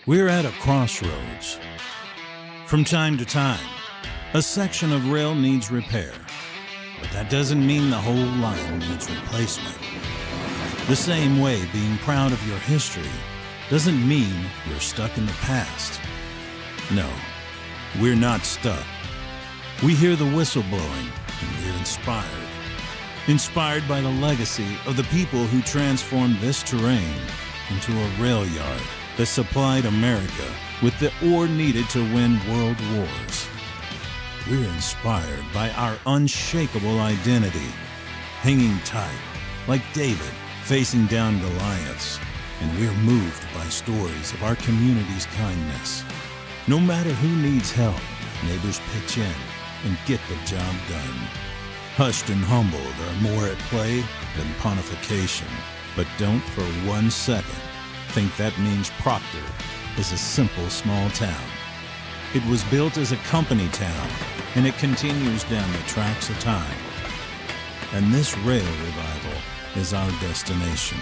We're at a crossroads. From time to time, a section of rail needs repair, but that doesn't mean the whole line needs replacement. The same way being proud of your history doesn't mean you're stuck in the past. No, we're not stuck. We hear the whistle blowing and we're inspired. Inspired by the legacy of the people who transformed this terrain into a rail yard that supplied America with the ore needed to win world wars. We're inspired by our unshakable identity, hanging tight like David facing down Goliaths, and we're moved by stories of our community's kindness. No matter who needs help, neighbors pitch in and get the job done. Hushed and humbled are more at play than pontification, but don't for 1 second think that means Proctor is a simple small town. It was built as a company town, and it continues down the tracks of time. And this rail revival is our destination.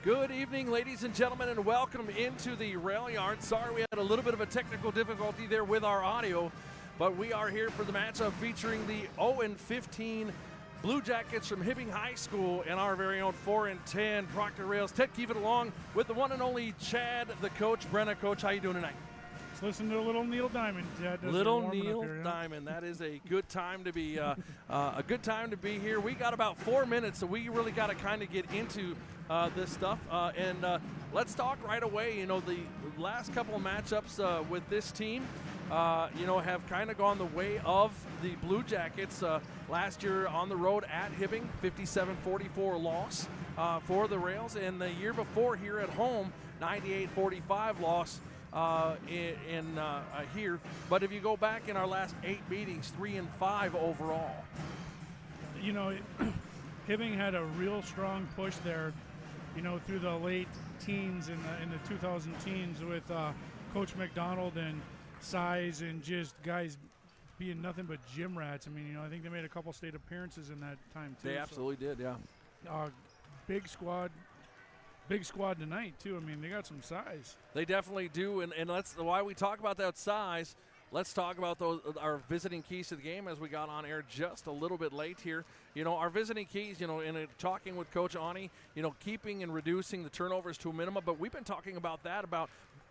Good evening, ladies and gentlemen, and welcome into the rail yard. Sorry we had a little bit of a technical difficulty there with our audio, but we are here for the matchup featuring the 0-15 Blue Jackets from Hibbing High School and our very own 4-10 Proctor Rails. Ted, keep it along with the one and only Chad, the coach. Brenna, coach, how you doing tonight? Let's listen to Little Neil Diamond. Little Neil Diamond. That is a good time to be here. We got about 4 minutes, so we really got to kind of get into this stuff. And let's talk right away. You know, the last couple of matchups with this team, have kind of gone the way of the Blue Jackets. Last year on the road at Hibbing, 57-44 loss for the Rails. And the year before here at home, 98-45 loss here. But if you go back in our last 8 meetings, 3-5 overall. You know, Hibbing had a real strong push there, through the late teens in the 2000 teens with Coach McDonald and size and just guys being nothing but gym rats. I mean, I think they made a couple state appearances in that time too. They absolutely did, yeah. Big squad tonight too. I mean, they got some size. They definitely do, and that's why we talk about that size. Let's talk about our visiting keys to the game as we got on air just a little bit late here. Our visiting keys, in talking with Coach Ani, keeping and reducing the turnovers to a minimum. But we've been talking about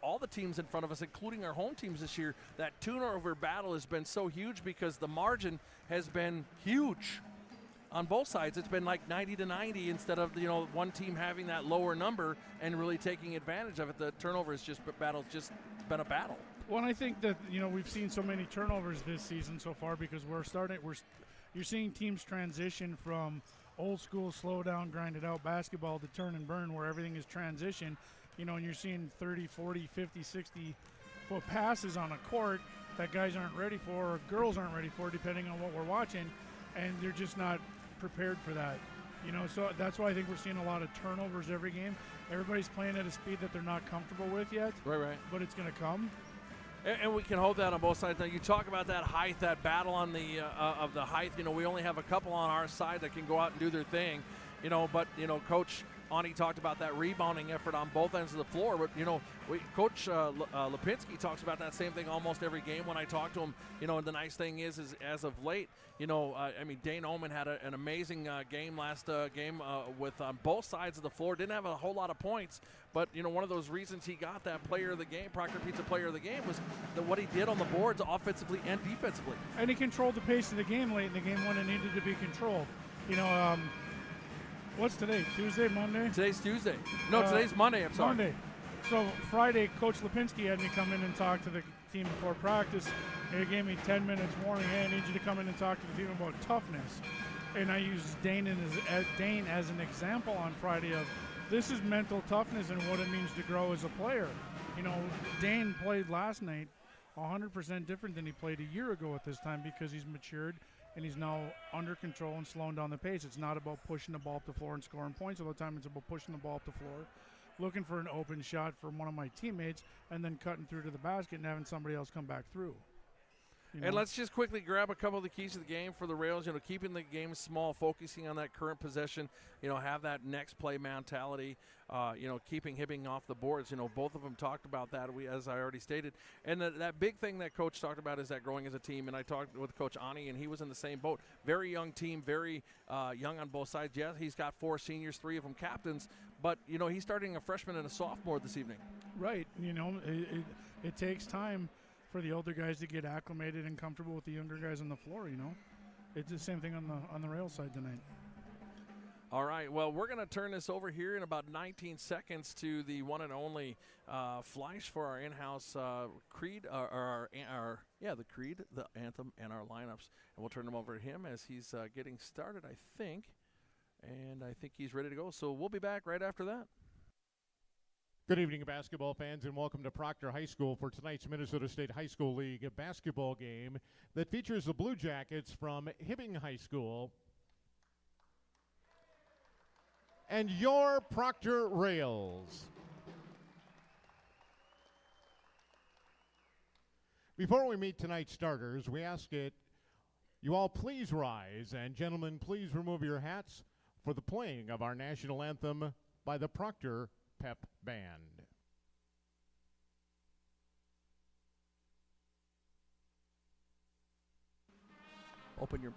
all the teams in front of us, including our home teams this year. That turnover battle has been so huge because the margin has been huge on both sides. It's been like 90-90 instead of one team having that lower number and really taking advantage of it. The turnover has just been a battle. Well, and I think that we've seen so many turnovers this season so far because you're seeing teams transition from old school slow down, grind it out basketball to turn and burn where everything is transition. And you're seeing 30, 40, 50, 60 foot passes on a court that guys aren't ready for or girls aren't ready for, depending on what we're watching, and they're just not prepared for that. So that's why I think we're seeing a lot of turnovers every game. Everybody's playing at a speed that they're not comfortable with yet. Right. But it's going to come. And we can hold that on both sides. Now, you talk about that height, that battle on the of the height. We only have a couple on our side that can go out and do their thing. But Coach Ani talked about that rebounding effort on both ends of the floor. But Coach Lipinski talks about that same thing almost every game when I talk to him. The nice thing is as of late, Dane Oman had an amazing game last game with on both sides of the floor. Didn't have a whole lot of points, but one of those reasons he got that player of the game, Proctor Pizza player of the game, was what he did on the boards offensively and defensively. And he controlled the pace of the game late in the game when it needed to be controlled. What's today? Tuesday, Monday? Today's Tuesday. No, today's Monday. I'm sorry. Monday. So Friday, Coach Lipinski had me come in and talk to the team before practice. He gave me 10 minutes warning. Hey, I need you to come in and talk to the team about toughness. And I used Dane as an example on Friday of this is mental toughness and what it means to grow as a player. Dane played last night 100% different than he played a year ago at this time because he's matured and he's now under control and slowing down the pace. It's not about pushing the ball up the floor and scoring points all the time. It's about pushing the ball up the floor, looking for an open shot from one of my teammates, and then cutting through to the basket and having somebody else come back through. And let's just quickly grab a couple of the keys to the game for the Rails. Keeping the game small, focusing on that current possession. Have that next play mentality. Keeping Hibbing off the boards. Both of them talked about that. As I already stated, and that big thing that Coach talked about is that growing as a team. And I talked with Coach Ani, and he was in the same boat. Very young team, very young on both sides. Yes, he's got 4 seniors, 3 of them captains. But he's starting a freshman and a sophomore this evening. Right. It takes time for the older guys to get acclimated and comfortable with the younger guys on the floor. It's the same thing on the rail side tonight. All right, well, we're going to turn this over here in about 19 seconds to the one and only Fleisch for our in-house creed, the creed, the anthem, and our lineups. And we'll turn them over to him as he's getting started, I think. And I think he's ready to go. So we'll be back right after that. Good evening, basketball fans, and welcome to Proctor High School for tonight's Minnesota State High School League basketball game that features the Blue Jackets from Hibbing High School and your Proctor Rails. Before we meet tonight's starters, we ask that you all please rise, and gentlemen, please remove your hats for the playing of our national anthem by the Proctor Pep Band. Open your...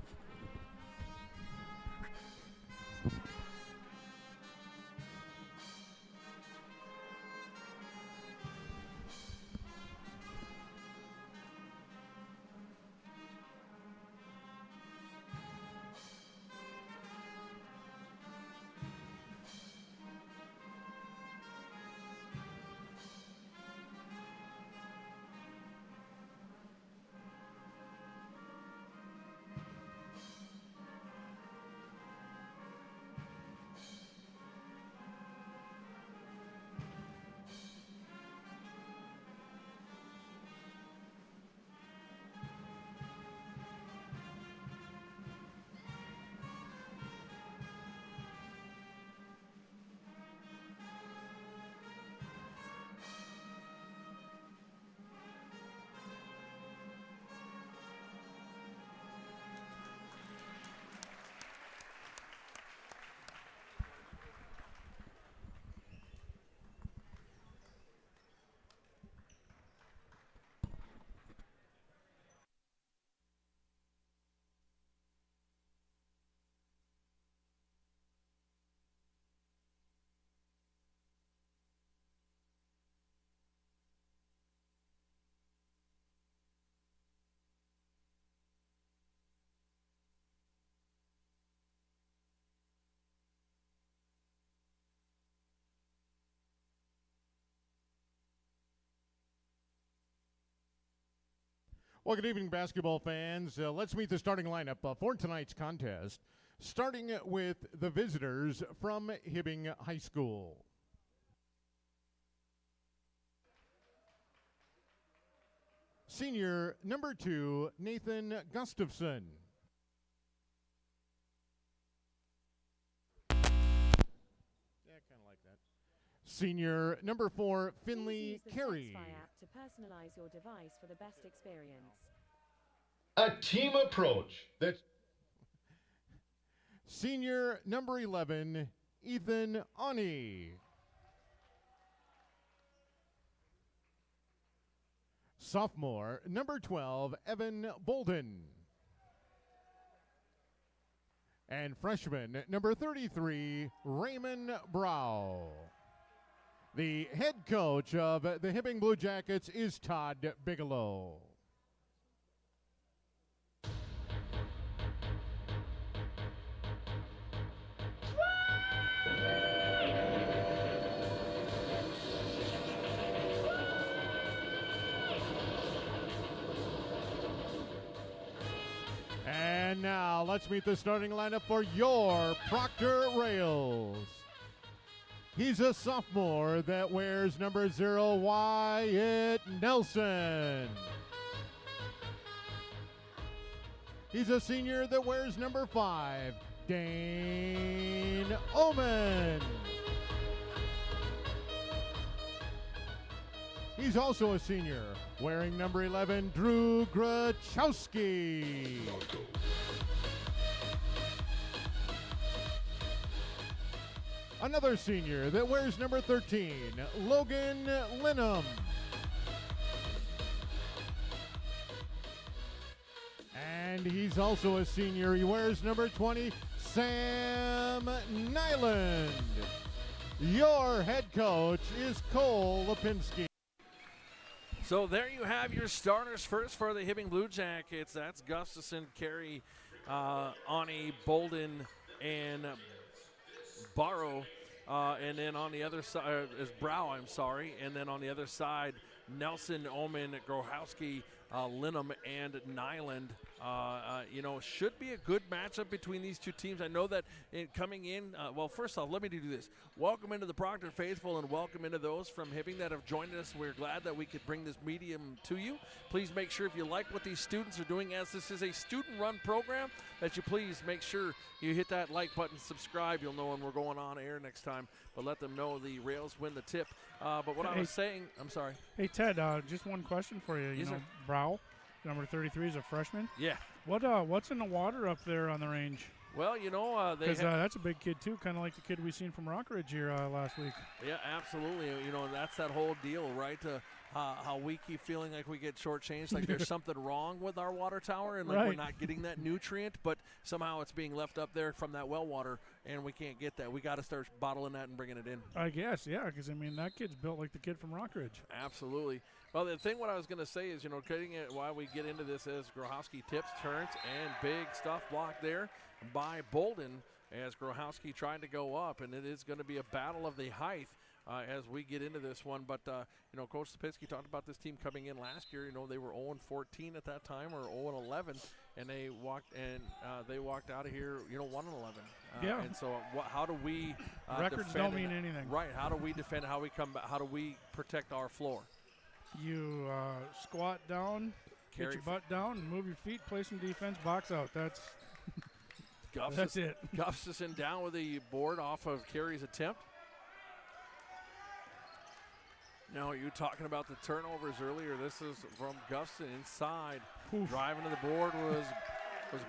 Well, good evening, basketball fans. Let's meet the starting lineup for tonight's contest, starting with the visitors from Hibbing High School. Senior number 2, Nathan Gustafson. Yeah, kind of like that. Senior number 4, Finley Carey. To personalize your device for the best experience. A team approach that's Senior number 11, Ethan Ani. Sophomore number 12, Evan Bolden. And freshman number 33, Raymond Brow. The head coach of the Hibbing Blue Jackets is Todd Bigelow. And now let's meet the starting lineup for your Proctor Rails. He's a sophomore that wears number 0, Wyatt Nelson. He's a senior that wears number 5, Dane Oman. He's also a senior, wearing number 11, Drew Grachowski. Another senior that wears number 13, Logan Linham. And he's also a senior. He wears number 20, Sam Nyland. Your head coach is Cole Lipinski. So there you have your starters first for the Hibbing Blue Jackets. That's Gustafson, Carey, Ani, Bolden, and Barrow. And then on the other side is Brow, I'm sorry. And then on the other side, Nelson, Oman, Grohowski, Linham, and Nyland. Should be a good matchup between these two teams. I know that coming in, well, first off, let me do this. Welcome into the Proctor faithful and welcome into those from Hibbing that have joined us. We're glad that we could bring this medium to you. Please make sure if you like what these students are doing, as this is a student-run program, that you please make sure you hit that like button, subscribe. You'll know when we're going on air next time. But let them know the Rails win the tip. But what I was saying, I'm sorry. Hey, Ted, just one question for you. Yes, sir. Brow, number 33, is a freshman. Yeah. What's in the water up there on the range? Well, That's a big kid, too, kind of like the kid we seen from Rockridge here last week. Yeah, absolutely. That's that whole deal, right? How we keep feeling like we get shortchanged, like there's something wrong with our water tower and like Right. we're not getting that nutrient, but somehow it's being left up there from that well water, and we can't get that. We got to start bottling that and bringing it in. I guess, yeah, because, that kid's built like the kid from Rockridge. Absolutely. Well, the thing what I was going to say is, cutting it while we get into this is Grohowski tips, turns, and big stuff blocked there by Bolden as Grohowski tried to go up, and it is going to be a battle of the height as we get into this one. But, Coach Lipinski talked about this team coming in last year. They were 0-14 at that time, or 0-11, and they walked out of here, 1-11. Yeah. And so how do we Records don't mean anything. Right. How do we defend? How we come back? How do we protect our floor? You squat down, get your butt down, and move your feet, play some defense, box out. That's it. Gustafson down with the board off of Carey's attempt. Now, you talking about the turnovers earlier. This is from Gustafson inside. Oof. Driving to the board was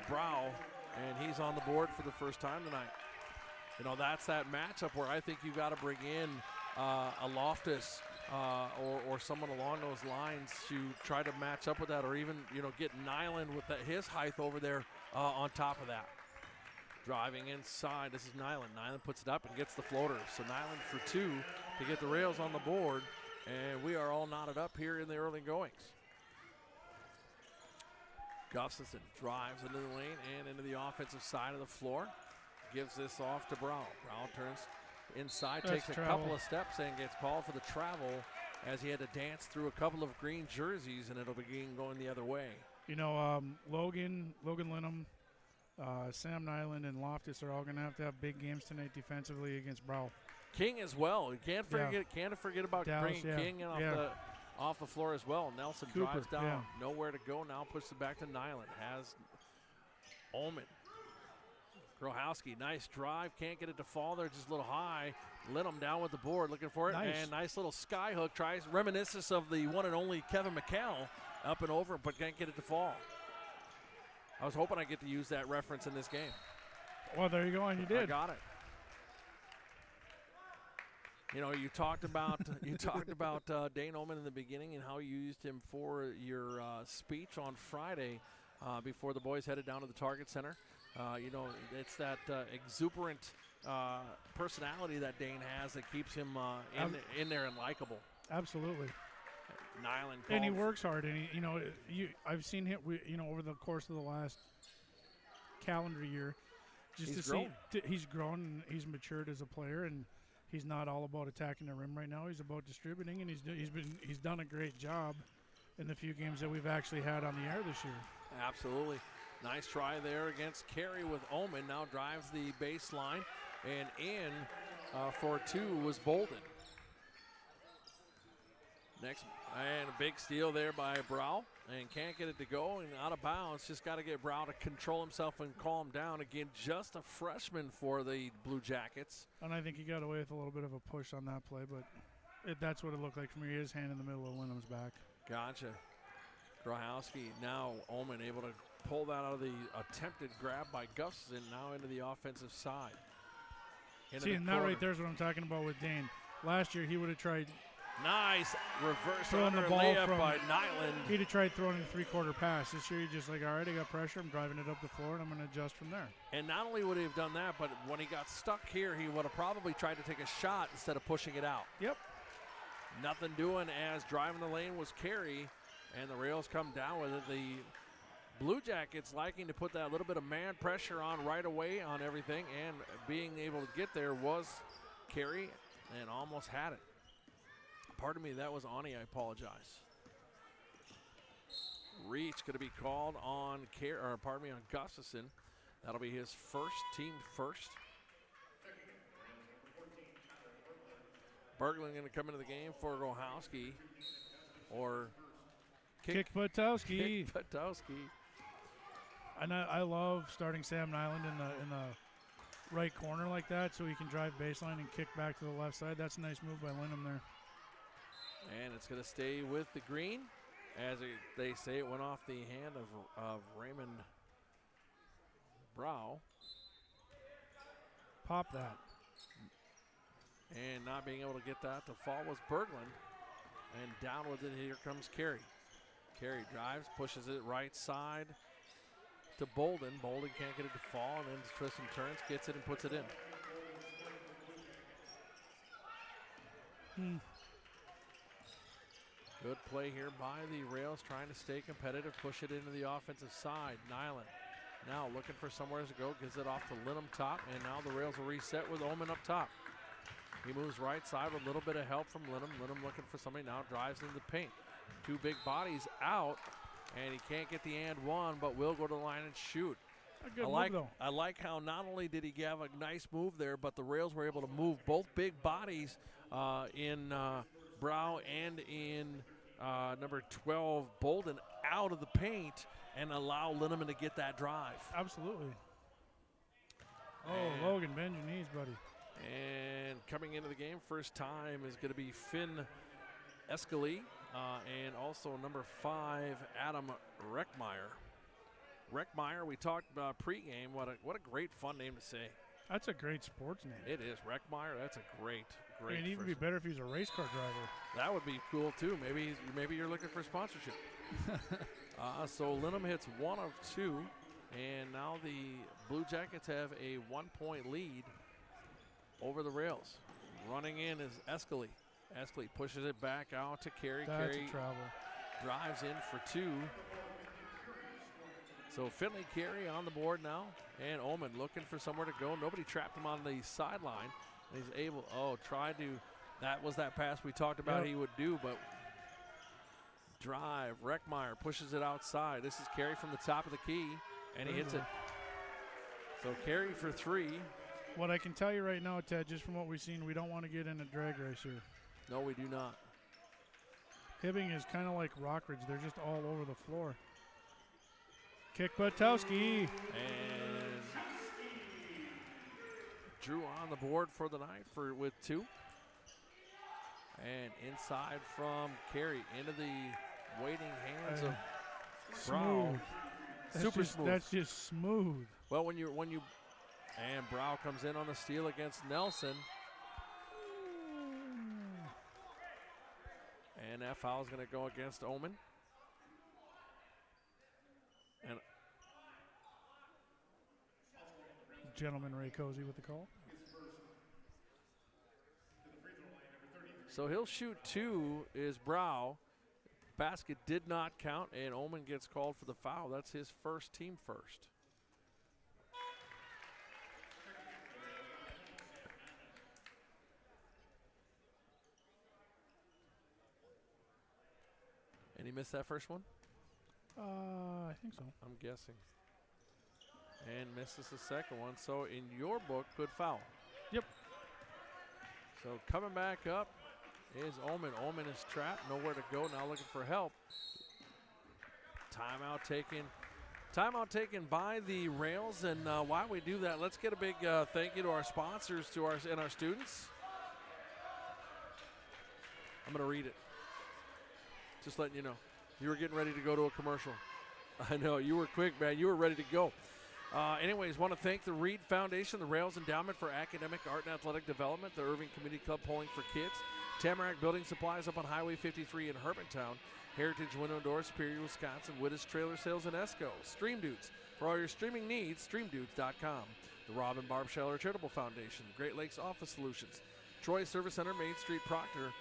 Brow, and he's on the board for the first time tonight. That's that matchup where I think you got to bring in a Loftus or someone along those lines to try to match up with that, or even get Nyland with his height over there on top of that. Driving inside, this is Nyland. Nyland puts it up and gets the floater. So Nyland for 2 to get the Rails on the board, and we are all knotted up here in the early goings. Gustafson drives into the lane and into the offensive side of the floor. Gives this off to Brown. Brown turns inside, takes a couple of steps and gets called for the travel as he had to dance through a couple of green jerseys, and it'll begin going the other way. Logan Linham, Sam Nyland, and Loftus are all going to have big games tonight defensively against Brow. King as well. You can't forget about Dallas, bringing King in off the floor as well. Nelson Cooper, drives down, nowhere to go now, puts it back to Nyland. Has Oman. Grohowski, nice drive, can't get it to fall there, just a little high. Linham down with the board, looking for it, nice. And nice little sky hook, tries reminiscence of the one and only Kevin McCall, up and over, but can't get it to fall. I was hoping I get to use that reference in this game. Well, there you go, and you I did. got it. You know, you talked about Dane Oman in the beginning and how you used him for your speech on Friday before the boys headed down to the Target Center. You know, it's that exuberant personality that Dane has that keeps him in there and likable. Absolutely. Nyland And he called- works hard, and I've seen him, over the course of the last calendar year, He's grown. He's grown, and he's matured as a player, and he's not all about attacking the rim right now. He's about distributing, and he's done a great job in the few games that we've actually had on the air this year. Absolutely. Nice try there against Carey with Oman. Now drives the baseline, and in for two was Bolden. Next, and a big steal there by Brow, and can't get it to go, and out of bounds. Just got to get Brow to control himself and calm down. Again, just a freshman for the Blue Jackets. And I think he got away with a little bit of a push on that play, but that's what it looked like for me. His hand in the middle of Linham's back. Gotcha. Grahowski, now Oman able to pull that out of the attempted grab by Gustafson, now into the offensive side. See, and that right there is what I'm talking about with Dane. Last year, he would have tried nice reverse throwing the under ball layup from by Nyland. He'd have tried throwing a three-quarter pass. This year, he's just like, all right, I got pressure. I'm driving it up the floor, and I'm going to adjust from there. And not only would he have done that, but when he got stuck here, he would have probably tried to take a shot instead of pushing it out. Yep. Nothing doing as driving the lane was Carey, and the Rails come down with it. The Blue Jackets liking to put that little bit of man pressure on right away on everything, and being able to get there was Carey, and almost had it. Pardon me, that was Ani. I apologize. Reach going to be called on on Gustafson. That'll be his first, team first. Berglund going to come into the game for Grahowski, or Kick Patowski. Patowski. And I love starting Sam Nyland in the right corner like that, so he can drive baseline and kick back to the left side. That's a nice move by Linham there. And it's going to stay with the green. As they say, it went off the hand of Raymond Brow. Pop that. And not being able to get that to fall was Berglund. And down with it, here comes Carey. Carey drives, pushes it right side to Bolden. Bolden can't get it to fall, and then twists and turns, gets it and puts it in. Good play here by the Rails, trying to stay competitive, push it into the offensive side. Nyland now looking for somewhere to go, gives it off to Linham top, and now the Rails will reset with Oman up top. He moves right side with a little bit of help from Linham. Linham looking for somebody, now drives into the paint. Two big bodies out, and he can't get the and one, but will go to the line and shoot. A good move, though. I like how not only did he have a nice move there, but the Rails were able to move both big bodies in Brow and in number 12, Bolden, out of the paint and allow Linneman to get that drive. Absolutely. Oh, And- Logan, bend your knees, buddy. And coming into the game, first time is going to be Finn Escali and also number 5, Adam Reckmeyer. Reckmeyer, we talked about pregame. What a great fun name to say. That's a great sports name. It is. Reckmeyer, that's a great It'd even be first- better if he was a race car driver. That would be cool too. Maybe you're looking for sponsorship. So Linham hits 1 of 2, and now the Blue Jackets have a 1-point lead over the Rails. Running in is Escali. Escali pushes it back out to Carey. That's Carey a travel. drives in for 2. So Finley Carey on the board now, and Oman looking for somewhere to go. Nobody trapped him on the sideline. He's able, that was that pass we talked about Yep. he would do, but drive. Reckmeyer pushes it outside. This is Carey from the top of the key, and he hits it. So Carey for 3. What I can tell you right now, Ted, just from what we've seen, we don't want to get in a drag race here. No, we do not. Hibbing is kind of like Rockridge. They're just all over the floor. Kick Patowski. And Drew on the board for the night with 2. And inside from Carey into the waiting hands of Brown. Smooth. Super smooth. That's just smooth. Well, when you And Brow comes in on the steal against Nelson. And that foul is going to go against Omen. And Gentleman Ray Cozy with the call. so he'll shoot 2 is Brow. Basket did not count, and Omen gets called for the foul. That's his first, team first. And he missed that first one? I think so. I'm guessing. And misses the second one. So in your book, good foul. Yep. So coming back up is Omen. Omen is trapped, nowhere to go, now looking for help. Timeout taken by the Rails, and while we do that, let's get a big thank you to our sponsors and our students. I'm going to read it. Just letting you know. You were getting ready to go to a commercial. I know, you were quick, man. You were ready to go. Anyways, want to thank the Reed Foundation, the Rails Endowment for Academic, Art, and Athletic Development, the Irving Community Club Polling for Kids, Tamarack Building Supplies up on Highway 53 in Hermantown, Heritage Window and Door, Superior, Wisconsin, Wittes Trailer Sales in Esco, Stream Dudes. For all your streaming needs, streamdudes.com. The Rob and Barb Scheller Charitable Foundation, Great Lakes Office Solutions, Troy Service Center, Main Street, Proctor,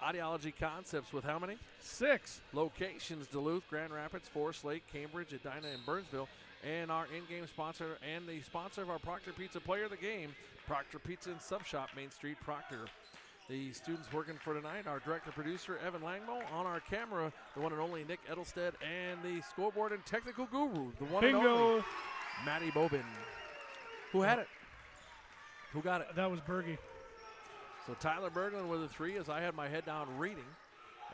Ideology Concepts with how many? 6. Locations: Duluth, Grand Rapids, Forest Lake, Cambridge, Edina, and Burnsville. And our in-game sponsor and the sponsor of our Proctor Pizza Player of the Game, Proctor Pizza and Sub Shop, Main Street, Proctor. The students working for tonight, our director-producer, Evan Langmo. On our camera, the one and only Nick Edelstead. And the scoreboard and technical guru, the one and only Matty Bobin. Who had it? Who got it? That was Berge. So Tyler Berglund with a 3 as I had my head down reading.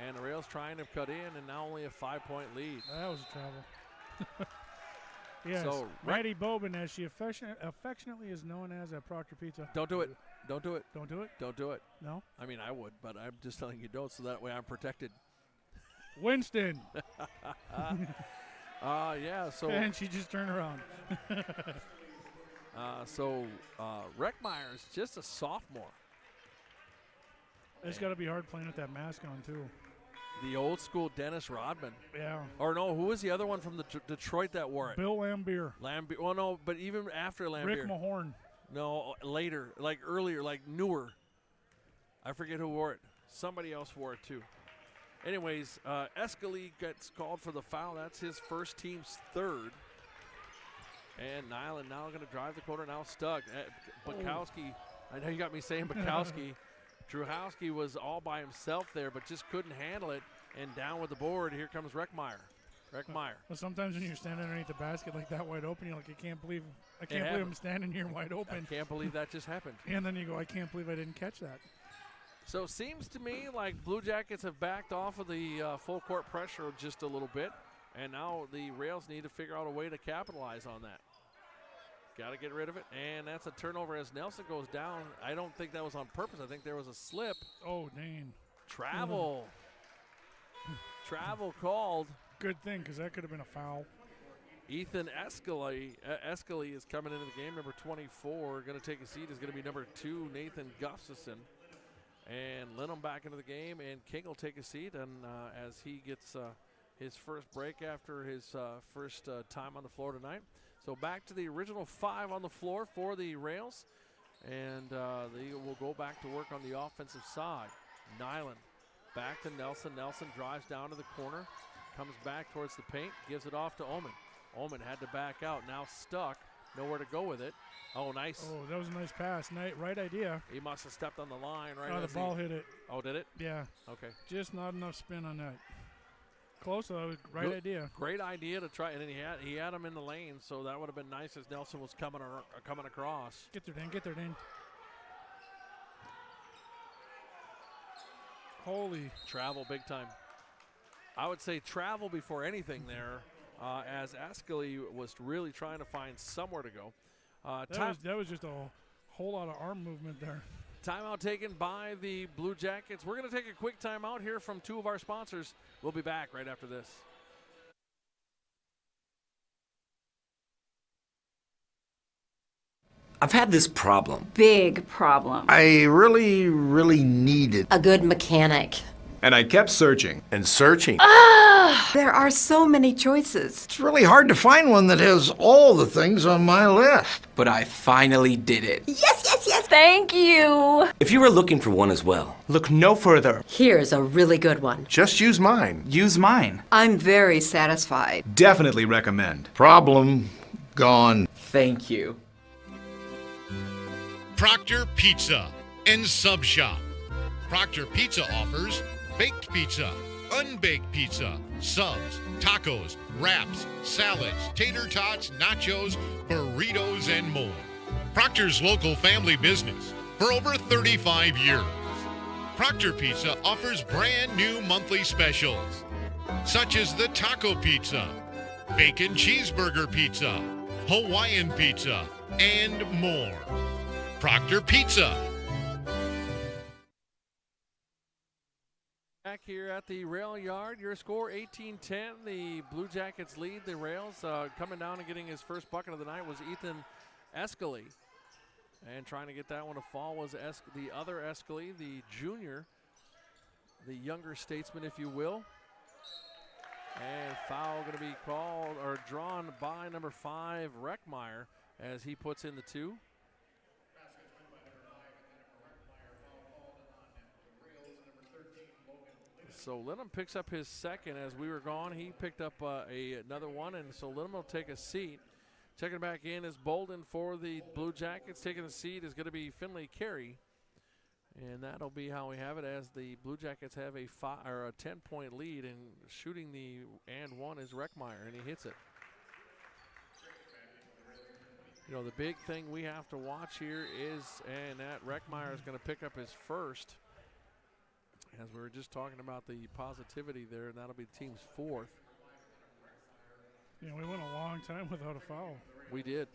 And the Rails trying to cut in, and now only a 5-point lead. That was a travel. Yes, So, Maddie Bobin, as she affectionately is known as at Proctor Pizza. Don't do it. Don't do it. Don't do it? Don't do it. No? I mean, I would, but I'm just telling you don't, so that way I'm protected. Winston. Yeah, so And she just turned around. Reckmeyer is just a sophomore. It's got to be hard playing with that mask on, too. The old school Dennis Rodman. Yeah. Or no, who was the other one from the Detroit that wore it? Bill Lambier. Lambier. Well, no, but even after Lambier. Rick Mahorn. No, later, like earlier, like newer. I forget who wore it. Somebody else wore it too. Anyways, Escali gets called for the foul. That's his first, team's third. And Nyland now going to drive the corner, now stuck. Bukowski, I know you got me saying Bukowski. Druhowski was all by himself there, but just couldn't handle it. And down with the board, here comes Reckmeyer. Reckmeyer. Well, sometimes when you're standing underneath the basket like that wide open, you're like, I can't believe I'm standing here wide open. I can't believe that just happened. And then you go, I can't believe I didn't catch that. So it seems to me like Blue Jackets have backed off of the full court pressure just a little bit, and now the Rails need to figure out a way to capitalize on that. Got to get rid of it, and that's a turnover as Nelson goes down. I don't think that was on purpose. I think there was a slip. Oh, dang. Travel. Travel called. Good thing, because that could have been a foul. Ethan Escali is coming into the game, number 24. Going to take a seat is going to be number 2, Nathan Gustafson. And Linham back into the game, and King will take a seat. And as he gets his first break after his first time on the floor tonight. So back to the original 5 on the floor for the Rails. And they will go back to work on the offensive side. Nyland back to Nelson. Nelson drives down to the corner, comes back towards the paint, gives it off to Omen. Omen had to back out, now stuck, nowhere to go with it. Oh, nice. Oh, that was a nice pass. Right idea. He must have stepped on the line right the ball hit it. Oh, did it? Yeah. Okay. Just not enough spin on that. Close, though. Right Good. Idea. Great idea to try, and then he had him in the lane, so that would have been nice as Nelson was coming across. Get there, Dan. Get there, Dan. Holy. Travel big time. I would say travel before anything there, as Escali was really trying to find somewhere to go. That was just a whole lot of arm movement there. Timeout taken by the Blue Jackets. We're going to take a quick timeout here from 2 of our sponsors. We'll be back right after this. I've had this problem. Big problem. I really needed. A good mechanic. And I kept searching. And searching. There are so many choices. It's really hard to find one that has all the things on my list. But I finally did it. Yes. Thank you. If you were looking for one as well, Look no further. Here's a really good one. Just use mine. Use mine. I'm very satisfied. Definitely recommend. Problem gone. thank you. Proctor Pizza and Sub Shop. Proctor Pizza offers baked pizza, unbaked pizza, subs, tacos, wraps, salads, tater tots, nachos, burritos, and more. Proctor's local family business for over 35 years. Proctor Pizza offers brand new monthly specials, such as the taco pizza, bacon cheeseburger pizza, Hawaiian pizza, and more. Proctor Pizza. Back here at the rail yard, your score 18-10. The Blue Jackets lead the Rails. Coming down and getting his first bucket of the night was Ethan Escalay. And trying to get that one to fall was the other Escalay, the junior, the younger statesman, if you will. And foul going to be called or drawn by number 5, Reckmeyer, as he puts in the 2. So Linham picks up his second. As we were gone, he picked up another one, and so Linham will take a seat. Checking back in is Bolden for the Blue Jackets. Taking a seat is going to be Finley Carey, and that'll be how we have it, as the Blue Jackets have a 10-point lead, and shooting the and one is Reckmeyer, and he hits it. You know, the big thing we have to watch here is, and that Reckmeyer is going to pick up his first, as we were just talking about the positivity there, and that'll be the team's 4th. Yeah, we went a long time without a foul. We did.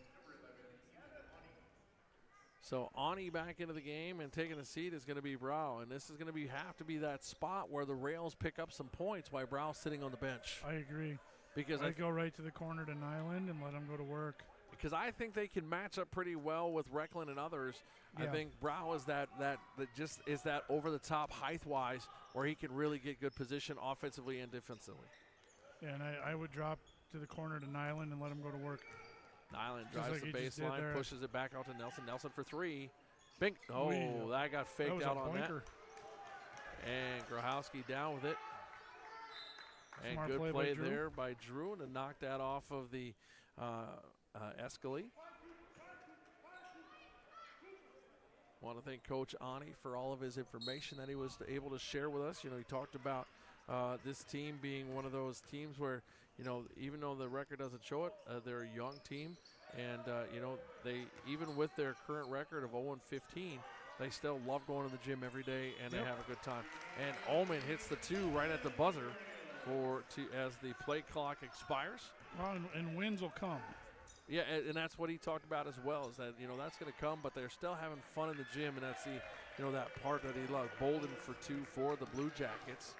So Ani back into the game, and taking a seat is going to be Brow, and this is going to have to be that spot where the Rails pick up some points while Brow's sitting on the bench. I agree. Because I'd go right to the corner to Nyland and let him go to work. Because I think they can match up pretty well with Reckland and others. Yeah. I think Brow is that just is that over the top height-wise where he can really get good position offensively and defensively. Yeah, and I would drop to the corner to Nyland and let him go to work. Nyland Just drives like the he just did baseline, there. pushes it back out to Nelson. Nelson for 3. Bink. Oh, Wee. that got faked was out a on that. pointer. And Grohowski down with it. And Smart good play by play Drew. there by Drew to knock that off of the Escalay. Want to thank Coach Ani for all of his information that he was able to share with us. You know, he talked about this team being one of those teams where, you know, even though the record doesn't show it, they're a young team. And, you know, they, even with their current record of 0-15, they still love going to the gym every day, and they have a good time. And Ullman hits the 2 right at the buzzer as the play clock expires. Well, and wins will come. Yeah, and that's what he talked about as well, is that, you know, that's going to come, but they're still having fun in the gym, and that's the, you know, that part that he loves. Bolden for 2 for the Blue Jackets.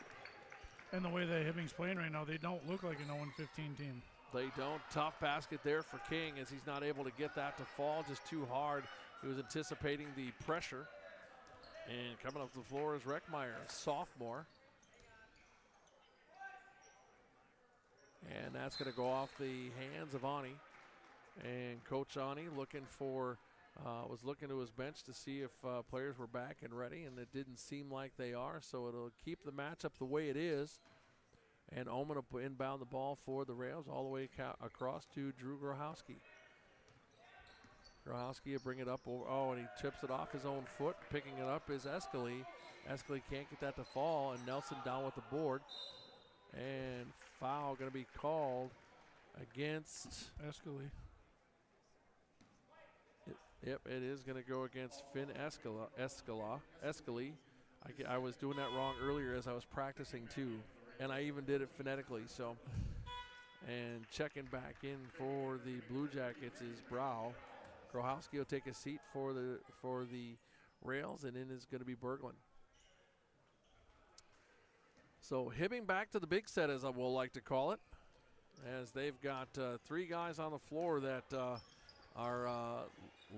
And the way that Hibbing's playing right now, they don't look like an 0-15 team. They don't. Tough basket there for King, as he's not able to get that to fall just too hard. He was anticipating the pressure. And coming up the floor is Reckmeyer, a sophomore. And that's going to go off the hands of Ani. And Coach Ani was looking to his bench to see if players were back and ready, and it didn't seem like they are, so it'll keep the matchup the way it is. And Oman will inbound the ball for the Rails all the way across to Drew Grohowski. Grohowski will bring it up over, and he chips it off his own foot. Picking it up is Escalay. Escalay can't get that to fall, and Nelson down with the board. And foul going to be called against Escalay. Yep, it is going to go against Finn Escalay. I was doing that wrong earlier as I was practicing too, and I even did it phonetically. So, and checking back in for the Blue Jackets is Brow. Grohowski will take a seat for the Rails, and in is going to be Berglund. So Hibbing back to the big set, as I will like to call it, as they've got 3 guys on the floor that are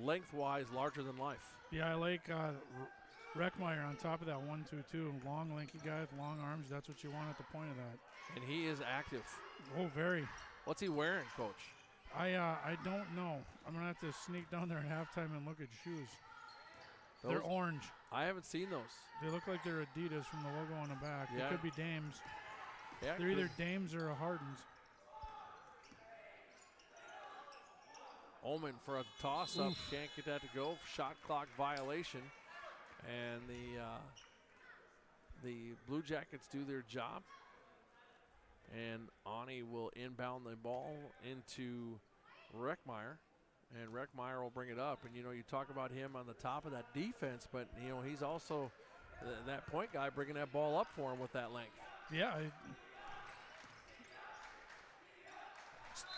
lengthwise larger than life. Yeah, I like Reckmeyer on top of that 1-2-2. Long, lanky guy with long arms. That's what you want at the point of that. And he is active. Oh, very. What's he wearing, Coach? I don't know. I'm going to have to sneak down there at halftime and look at shoes. They're orange. I haven't seen those. They look like they're Adidas from the logo on the back. Yeah. They could be Dames. Yeah, They're either Dames or Hardens. Omen for a toss-up. Can't get that to go. Shot clock violation. And the Blue Jackets do their job. And Ani will inbound the ball into Reckmeyer. And Reckmeyer will bring it up. And, you know, you talk about him on the top of that defense, but, you know, he's also that point guy bringing that ball up for him with that length. Yeah.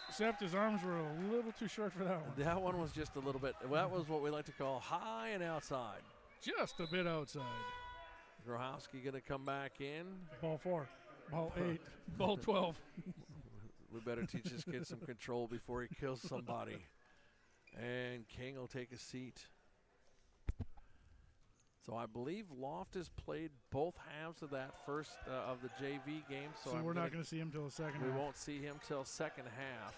Except his arms were a little too short for that one. That one was just a little bit, that was what we like to call high and outside. Just a bit outside. Grohowski going to come back in. Ball 4, ball 8, ball 12. We better teach this kid some control before he kills somebody. And King will take a seat. So I believe Loftus played both halves of that first of the JV game. So we're not going to see him till the second half. We won't see him till second half.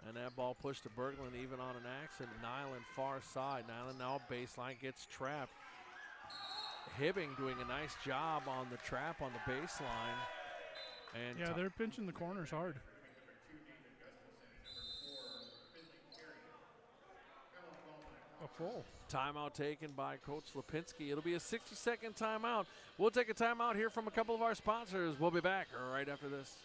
And that ball pushed to Berglund even on an accident. Nyland far side. Nyland now baseline gets trapped. Hibbing doing a nice job on the trap on the baseline. And yeah, they're pinching the corners hard. A full. Timeout taken by Coach Lipinski. It'll be a 60-second timeout. We'll take a timeout here from a couple of our sponsors. We'll be back right after this.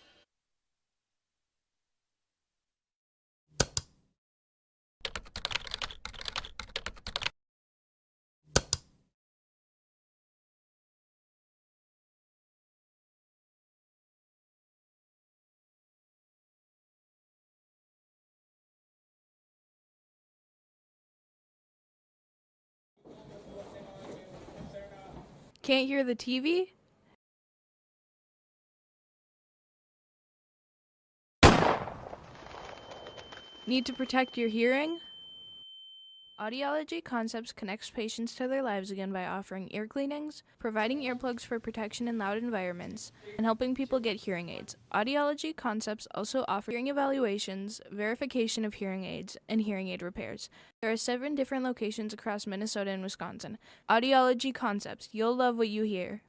Can't hear the TV? Need to protect your hearing? Audiology Concepts connects patients to their lives again by offering ear cleanings, providing earplugs for protection in loud environments, and helping people get hearing aids. Audiology Concepts also offer hearing evaluations, verification of hearing aids, and hearing aid repairs. There are 7 different locations across Minnesota and Wisconsin. Audiology Concepts, you'll love what you hear.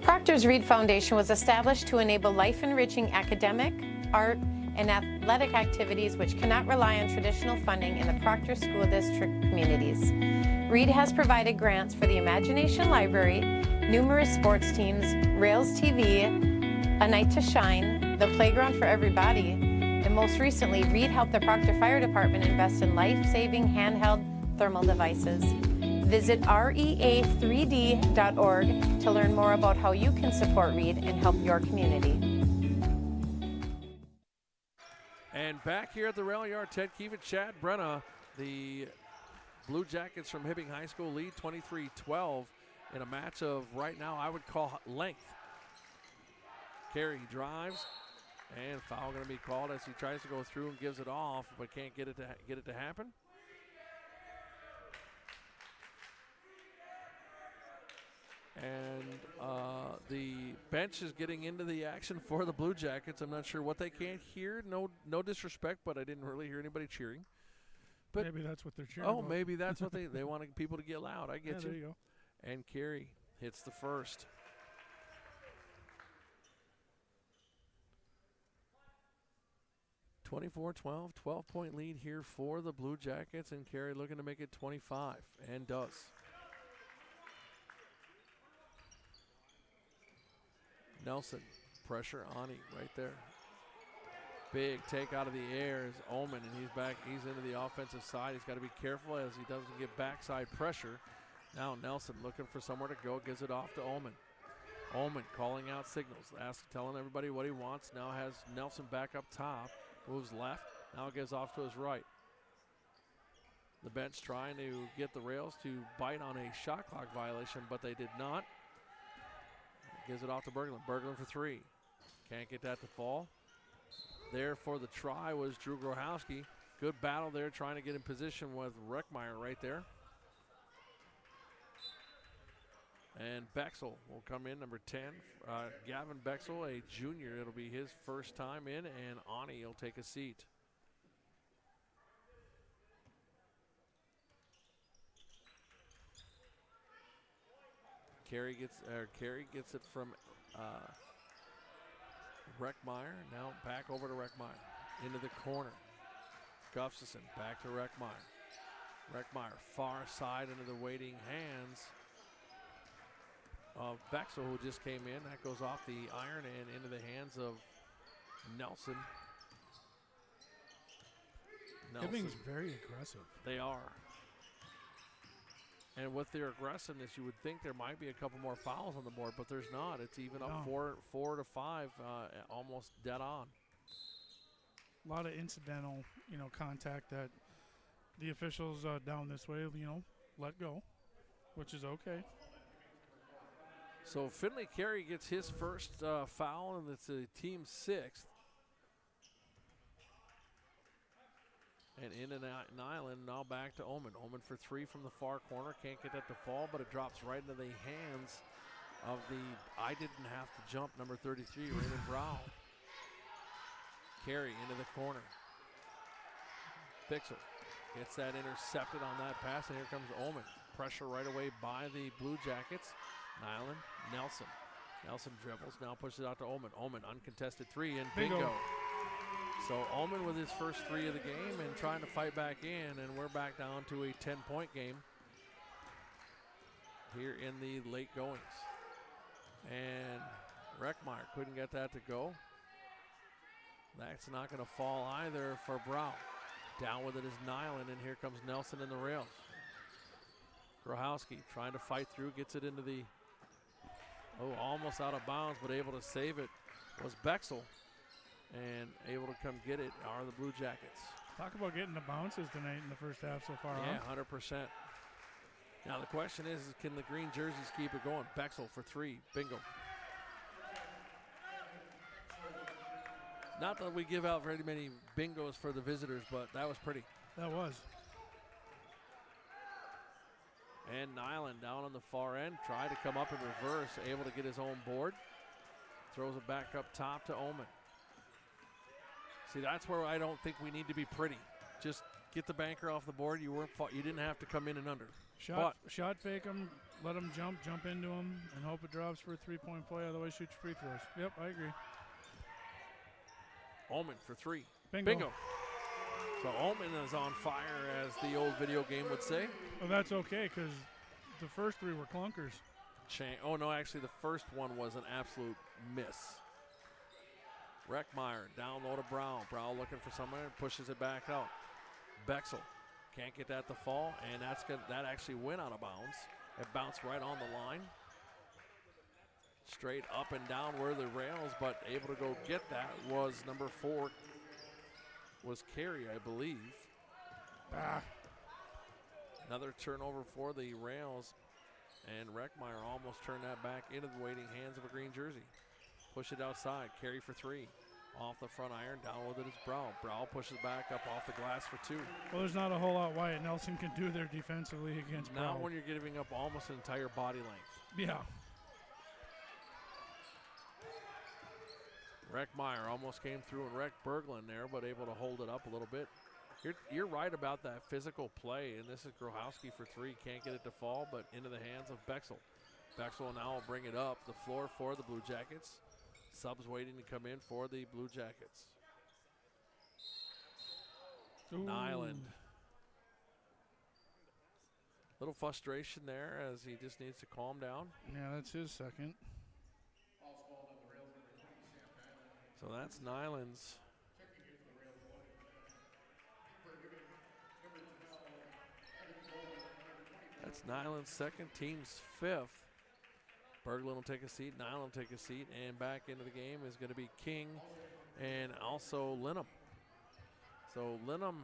Proctor's Reed Foundation was established to enable life-enriching academic, art, and athletic activities which cannot rely on traditional funding in the Proctor School District communities. Reed has provided grants for the Imagination Library, numerous sports teams, Rails TV, A Night to Shine, the Playground for Everybody, and most recently, Reed helped the Proctor Fire Department invest in life-saving handheld thermal devices. Visit rea3d.org to learn more about how you can support Reed and help your community. And back here at the rail yard, Ted Kiewit, Chad Brenna, the Blue Jackets from Hibbing High School lead 23-12 in a match of right now I would call length. Carey drives, and foul going to be called as he tries to go through and gives it off, but can't get it to happen. And the bench is getting into the action for the Blue Jackets. I'm not sure what they can't hear. No disrespect, but I didn't really hear anybody cheering. But maybe that's what they're cheering about. Maybe that's what they want people to get loud. I get you. There you go. And Carey hits the first. (24-12), 12-point lead here for the Blue Jackets, and Carey looking to make it 25, and does. Nelson, pressure, Ani right there. Big take out of the air is Omen, and he's back. He's into the offensive side. He's got to be careful as he doesn't get backside pressure. Now Nelson looking for somewhere to go, gives it off to Omen. Omen calling out signals, telling everybody what he wants. Now has Nelson back up top, moves left, now gives off to his right. The bench trying to get the Rails to bite on a shot clock violation, but they did not. Gives it off to Berglund. Berglund for 3. Can't get that to fall. There for the try was Drew Grohowski. Good battle there, trying to get in position with Reckmeyer right there. And Bexel will come in, number 10. Gavin Bexel, a junior. It'll be his first time in, and Ani will take a seat. Carey gets it from Reckmeyer. Now back over to Reckmeyer. Into the corner. Gustafson back to Reckmeyer. Reckmeyer far side into the waiting hands of Bexel, who just came in. That goes off the iron and into the hands of Nelson. Hibbing's very aggressive. They are. And with their aggressiveness, you would think there might be a couple more fouls on the board, but there's not. It's even up 4 to 5, almost dead on. A lot of incidental, contact that the officials down this way, let go, which is okay. So Finley Carey gets his first foul, and it's a team 6th. And in and out, Nyland now back to Omen. Omen for 3 from the far corner. Can't get that to fall, but it drops right into the hands of the I didn't have to jump, number 33, Raymond Brown. Carey into the corner. Bixel gets that intercepted on that pass, and here comes Omen. Pressure right away by the Blue Jackets. Nyland, Nelson. Nelson dribbles, now pushes it out to Omen. Omen, uncontested 3, and bingo. So Ullman with his first 3 of the game and trying to fight back in, and we're back down to a 10-point game here in the late goings. And Reckmeyer couldn't get that to go. That's not going to fall either for Brown. Down with it is Nyland, and here comes Nelson in the rails. Grohowski trying to fight through, gets it into the, almost out of bounds, but able to save it was Bexel. And able to come get it are the Blue Jackets. Talk about getting the bounces tonight in the first half so far. Yeah, 100%. Now the question is can the green jerseys keep it going? Bexel for 3, bingo. Not that we give out very many bingos for the visitors, but that was pretty. That was. And Nyland down on the far end, tried to come up in reverse, able to get his own board. Throws it back up top to Omen. See, that's where I don't think we need to be pretty. Just get the banker off the board. You didn't have to come in and under. Shot fake him, let him jump into him, and hope it drops for a 3-point play. Otherwise, shoot your free throws. Yep, I agree. Omen for 3. Bingo. So Omen is on fire, as the old video game would say. Well, that's okay, because the first 3 were clunkers. Oh, no, actually, the first one was an absolute miss. Reckmeyer down low to Brown. Brown looking for somewhere, pushes it back out. Bexel can't get that to fall, and that actually went out of bounds. It bounced right on the line. Straight up and down were the rails, but able to go get that was number 4, was Carey, I believe. Another turnover for the rails, and Reckmeyer almost turned that back into the waiting hands of a green jersey. Push it outside, Carey for 3. Off the front iron, down with it is Brown. Brown pushes back up off the glass for 2. Well, there's not a whole lot Wyatt Nelson can do there defensively against Brown. Not when you're giving up almost an entire body length. Yeah. Reckmeyer almost came through and wrecked Berglund there, but able to hold it up a little bit. You're right about that physical play, and this is Grohowski for 3. Can't get it to fall, but into the hands of Bexel. Bexel now will bring it up the floor for the Blue Jackets. Subs waiting to come in for the Blue Jackets. Nyland. Little frustration there as he just needs to calm down. Yeah, that's his second. So that's Nyland's. That's Nyland's second, team's 5th. Berglund will take a seat, Nyland will take a seat, and back into the game is going to be King and also Linham. So Linham,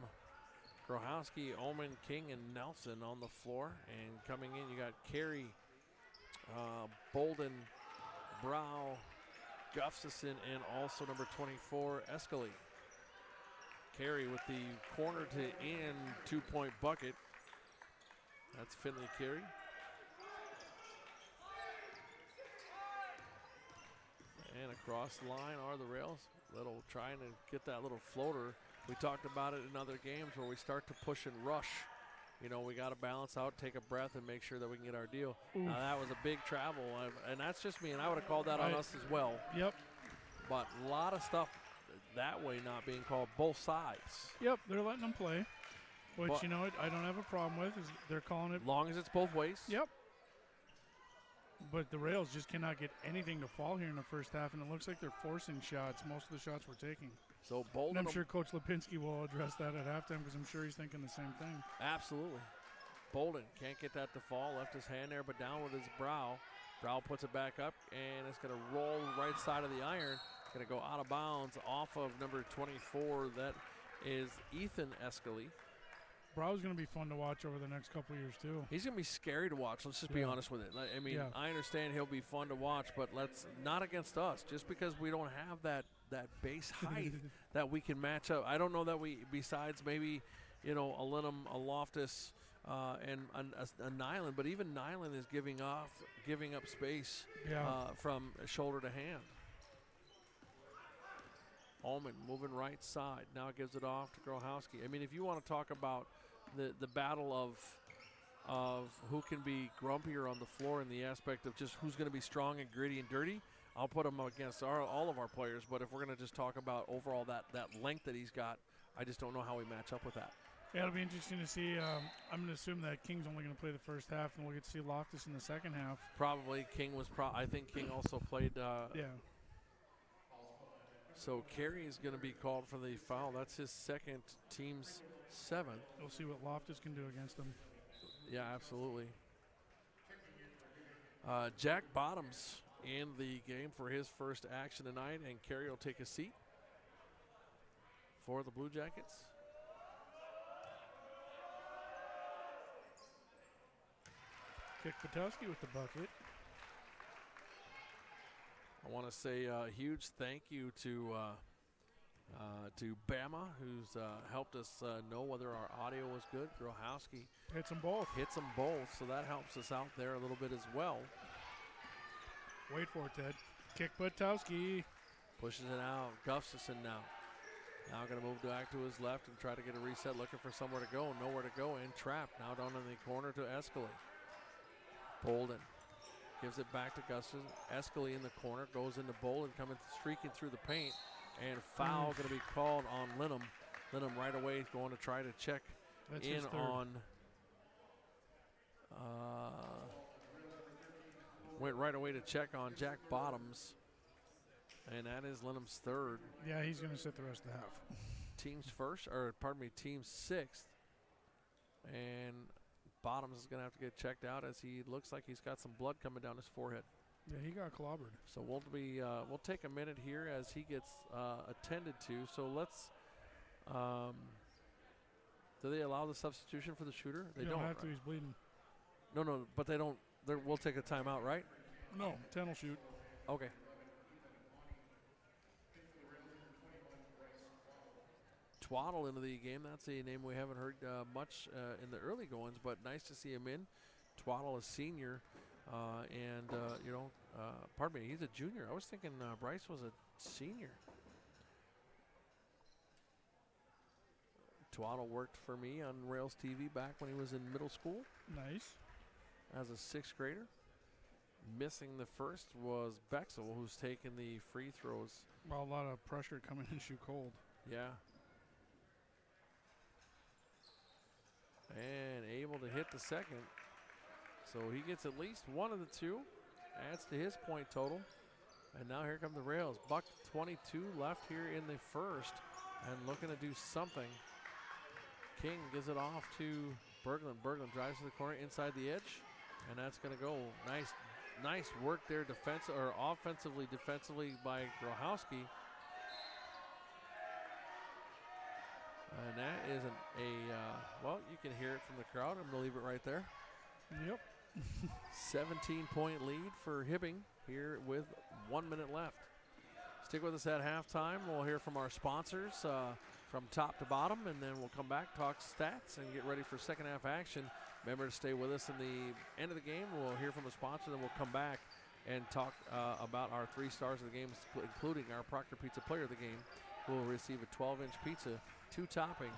Grohowski, Omen, King, and Nelson on the floor. And coming in, you got Carey, Bolden, Brow, Gustafson, and also number 24, Escalade. Carey with the corner to in 2-point bucket. That's Finley Carey. And across the line are the Rails. Trying to get that little floater. We talked about it in other games where we start to push and rush. You know, we got to balance out, take a breath, and make sure that we can get our deal. Now, that was a big travel, and that's just me, and I would have called that on us as well. Yep. But a lot of stuff that way not being called, both sides. Yep, they're letting them play, which, you know, I don't have a problem with. Is they're calling it. Long as it's both ways. Yep. But the Rails just cannot get anything to fall here in the first half, and it looks like they're forcing shots. Most of the shots we're taking. So Bolden. And I'm sure Coach Lipinski will address that at halftime because I'm sure he's thinking the same thing. Absolutely. Bolden can't get that to fall. Left his hand there, but down with his brow. Brow puts it back up, and it's going to roll right side of the iron. It's going to go out of bounds off of number 24. That is Ethan Escalay. Brow's going to be fun to watch over the next couple of years, too. He's going to be scary to watch. Let's just be honest with it. I mean, I understand he'll be fun to watch, but let's not against us. Just because we don't have that base height that we can match up. I don't know that we, besides maybe, you know, a Linham, a Loftus, and a Nyland, but even Nyland is giving up space from shoulder to hand. Ullman moving right side. Now gives it off to Grohowski. I mean, if you want to talk about the battle of who can be grumpier on the floor in the aspect of just who's going to be strong and gritty and dirty, I'll put him against all of our players. But if we're going to just talk about overall that length that he's got, I just don't know how we match up with that. Yeah, it'll be interesting to see. I'm going to assume that King's only going to play the first half, and we'll get to see Loftus in the second half. Probably King was. I think King also played. Yeah. So Carey is going to be called for the foul. That's his second, team's 7th. We'll see what Loftus can do against them. Yeah, absolutely. Jack Bottoms in the game for his first action tonight, and Carey will take a seat for the Blue Jackets. Kick Patowski with the bucket. I want to say a huge thank you to Bama, who's helped us know whether our audio was good. Grohowski hits them both. So that helps us out there a little bit as well. Wait for it, Ted. Kick Patowski. Pushes it out. Gustafson now. Now going to move back to his left and try to get a reset, looking for somewhere to go. Nowhere to go, and trapped. Now down in the corner to Escalay. Bolden gives it back to Gustafson. Escalay in the corner, goes into Bolden, streaking through the paint, and foul going to be called on Linham. Linham right away going to try to check in on. Went right away to check on Jack Bottoms, and that is Linham's third. Yeah, he's going to sit the rest of the half. Team's 6th, and Bottoms is going to have to get checked out as he looks like he's got some blood coming down his forehead. Yeah, he got clobbered. So we'll take a minute here as he gets attended to. So let's. Do they allow the substitution for the shooter? They don't have to. He's bleeding. No, but they don't. We'll take a timeout, right? No, 10 will shoot. Okay. Twaddle into the game. That's a name we haven't heard much in the early goings, but nice to see him in. Twaddle is senior, pardon me, he's a junior. I was thinking Bryce was a senior. Twaddle worked for me on Rails TV back when he was in middle school. Nice. As a 6th grader. Missing the first was Bexel, who's taken the free throws. Well, a lot of pressure coming in shoe cold. Yeah. And able to hit the second. So he gets at least one of the two. Adds to his point total. And now here come the Rails. Buck 22 left here in the first. And looking to do something. King gives it off to Berglund. Berglund drives to the corner inside the edge. And that's going to go. Nice work there offensively, defensively by Grohowski. And that isn't well, you can hear it from the crowd. I'm going to leave it right there. Yep. 17-point lead for Hibbing here with 1 minute left. Stick with us at halftime. We'll hear from our sponsors. from top to bottom, and then we'll come back, talk stats, and get ready for second half action. Remember to stay with us in the end of the game. We'll hear from a sponsor, then we'll come back and talk about our 3 stars of the game, including our Proctor Pizza player of the game, who will receive a 12-inch pizza, 2-topping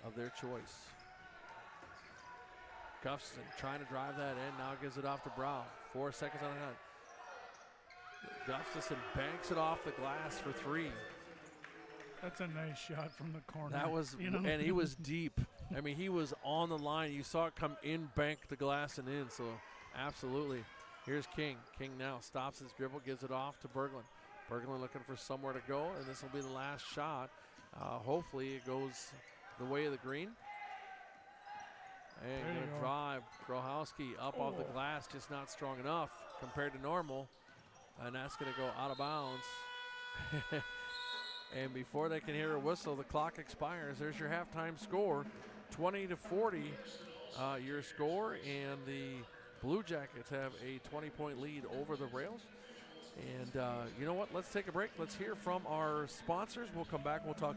of their choice. Gustafson trying to drive that in, now gives it off to Brow. 4 seconds on the hunt. Gustafson banks it off the glass for 3. That's a nice shot from the corner. That was, and he was deep. I mean, he was on the line. You saw it come in, bank the glass and in, so absolutely. Here's King. King now stops his dribble, gives it off to Berglund. Berglund looking for somewhere to go, and this will be the last shot. Hopefully it goes the way of the green. And going to drive Grohowski up off the glass, just not strong enough compared to normal. And that's going to go out of bounds. And before they can hear a whistle, the clock expires. There's your halftime score, 20-40, your score. And the Blue Jackets have a 20-point lead over the Rails. And you know what? Let's take a break. Let's hear from our sponsors. We'll come back. We'll talk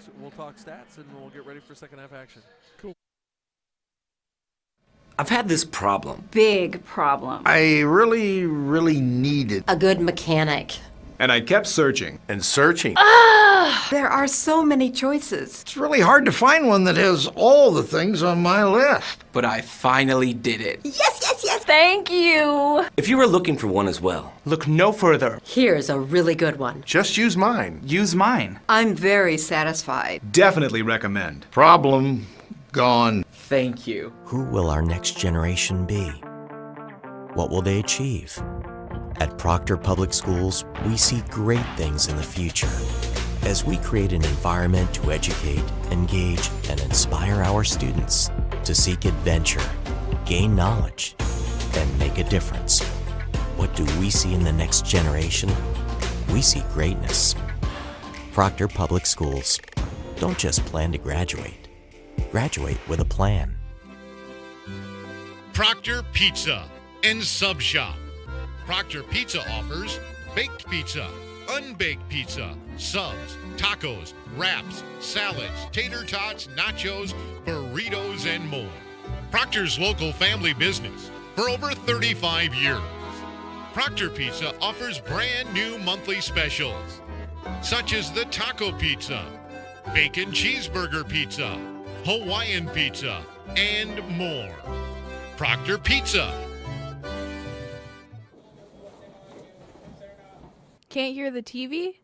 stats, and we'll get ready for second half action. Cool. I've had this problem. Big problem. I really, really needed A good mechanic. And I kept searching. and searching. There are so many choices. It's really hard to find one that has all the things on my list. But I finally did it. Yes, yes, yes. Thank you. If you were looking for one as well, Look no further. Here's a really good one. Just use mine. Use mine. I'm very satisfied. Definitely recommend. Problem gone. thank you. Who will our next generation be? What will they achieve? At Proctor Public Schools, we see great things in the future as we create an environment to educate, engage, and inspire our students to seek adventure, gain knowledge, and make a difference. What do we see in the next generation? We see greatness. Proctor Public Schools. Don't just plan to graduate. Graduate with a plan. Proctor Pizza and Sub Shop. Proctor Pizza offers baked pizza, unbaked pizza, subs, tacos, wraps, salads, tater tots, nachos, burritos, and more. Proctor's local family business for over 35 years. Proctor Pizza offers brand new monthly specials, such as the taco pizza, bacon cheeseburger pizza, Hawaiian pizza, and more. Proctor Pizza. Can't hear the TV?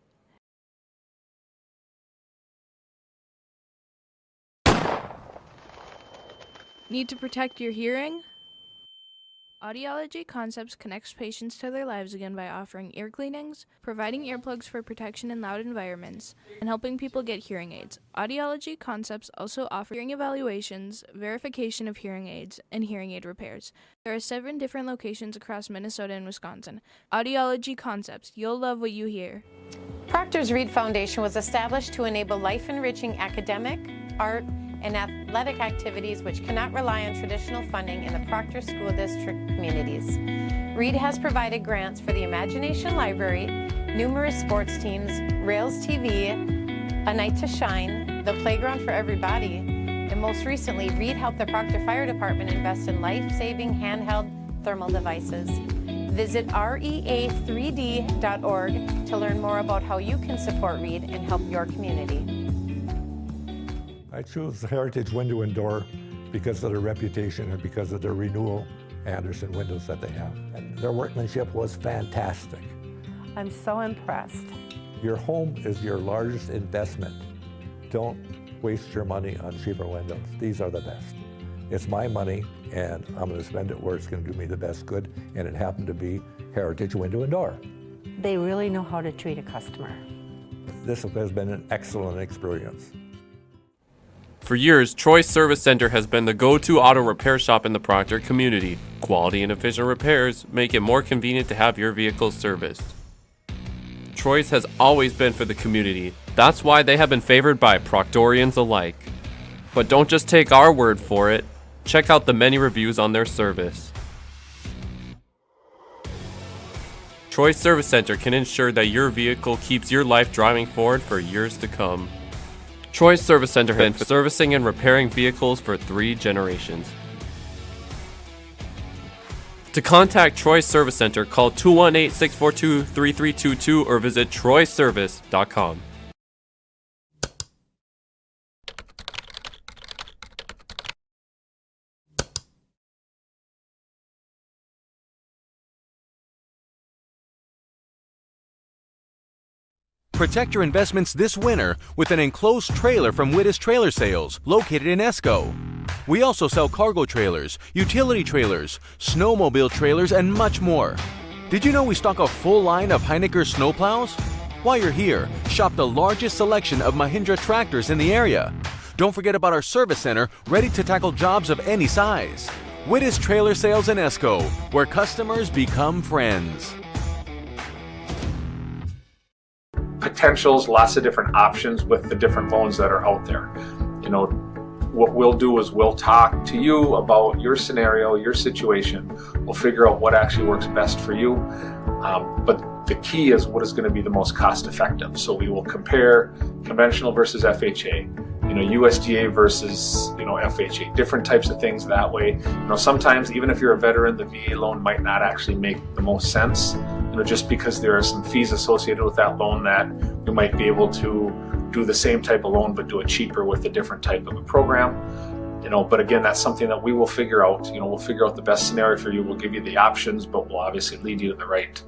Need to protect your hearing? Audiology Concepts connects patients to their lives again by offering ear cleanings, providing earplugs for protection in loud environments, and helping people get hearing aids. Audiology Concepts also offer hearing evaluations, verification of hearing aids, and hearing aid repairs. There are 7 different locations across Minnesota and Wisconsin. Audiology Concepts, you'll love what you hear. Proctor's Reed Foundation was established to enable life-enriching academic, art, and athletic activities which cannot rely on traditional funding in the Proctor School District communities. Reed has provided grants for the Imagination Library, numerous sports teams, Rails TV, A Night to Shine, the Playground for Everybody, and most recently, Reed helped the Proctor Fire Department invest in life-saving handheld thermal devices. Visit rea3d.org to learn more about how you can support Reed and help your community. I chose Heritage Window and Door because of their reputation and because of their renewal Anderson windows that they have. And their workmanship was fantastic. I'm so impressed. Your home is your largest investment. Don't waste your money on cheaper windows. These are the best. It's my money, and I'm going to spend it where it's going to do me the best good, and it happened to be Heritage Window and Door. They really know how to treat a customer. This has been an excellent experience. For years, Troy's Service Center has been the go-to auto repair shop in the Proctor community. Quality and efficient repairs make it more convenient to have your vehicle serviced. Troy's has always been for the community. That's why they have been favored by Proctorians alike. But don't just take our word for it. Check out the many reviews on their service. Troy's Service Center can ensure that your vehicle keeps your life driving forward for years to come. Troy's Service Center has been servicing and repairing vehicles for 3 generations. To contact Troy's Service Center, call 218-642-3322 or visit troyservice.com. Protect your investments this winter with an enclosed trailer from Wittes Trailer Sales, located in Esco. We also sell cargo trailers, utility trailers, snowmobile trailers, and much more. Did you know we stock a full line of Heinecker snowplows? While you're here, shop the largest selection of Mahindra tractors in the area. Don't forget about our service center, ready to tackle jobs of any size. Wittes Trailer Sales in Esco, where customers become friends. Potentials, lots of different options with the different loans that are out there. You know, what we'll do is we'll talk to you about your scenario, your situation. We'll figure out what actually works best for you. But the key is what is going to be the most cost effective. So we will compare conventional versus FHA, you know, USDA versus, you know, FHA, different types of things that way. You know, sometimes even if you're a veteran, the VA loan might not actually make the most sense, you know, just because there are some fees associated with that loan that we might be able to do the same type of loan but do it cheaper with a different type of a program. You know, but again, that's something that we will figure out. You know, we'll figure out the best scenario for you. We'll give you the options, but we'll obviously lead you to the right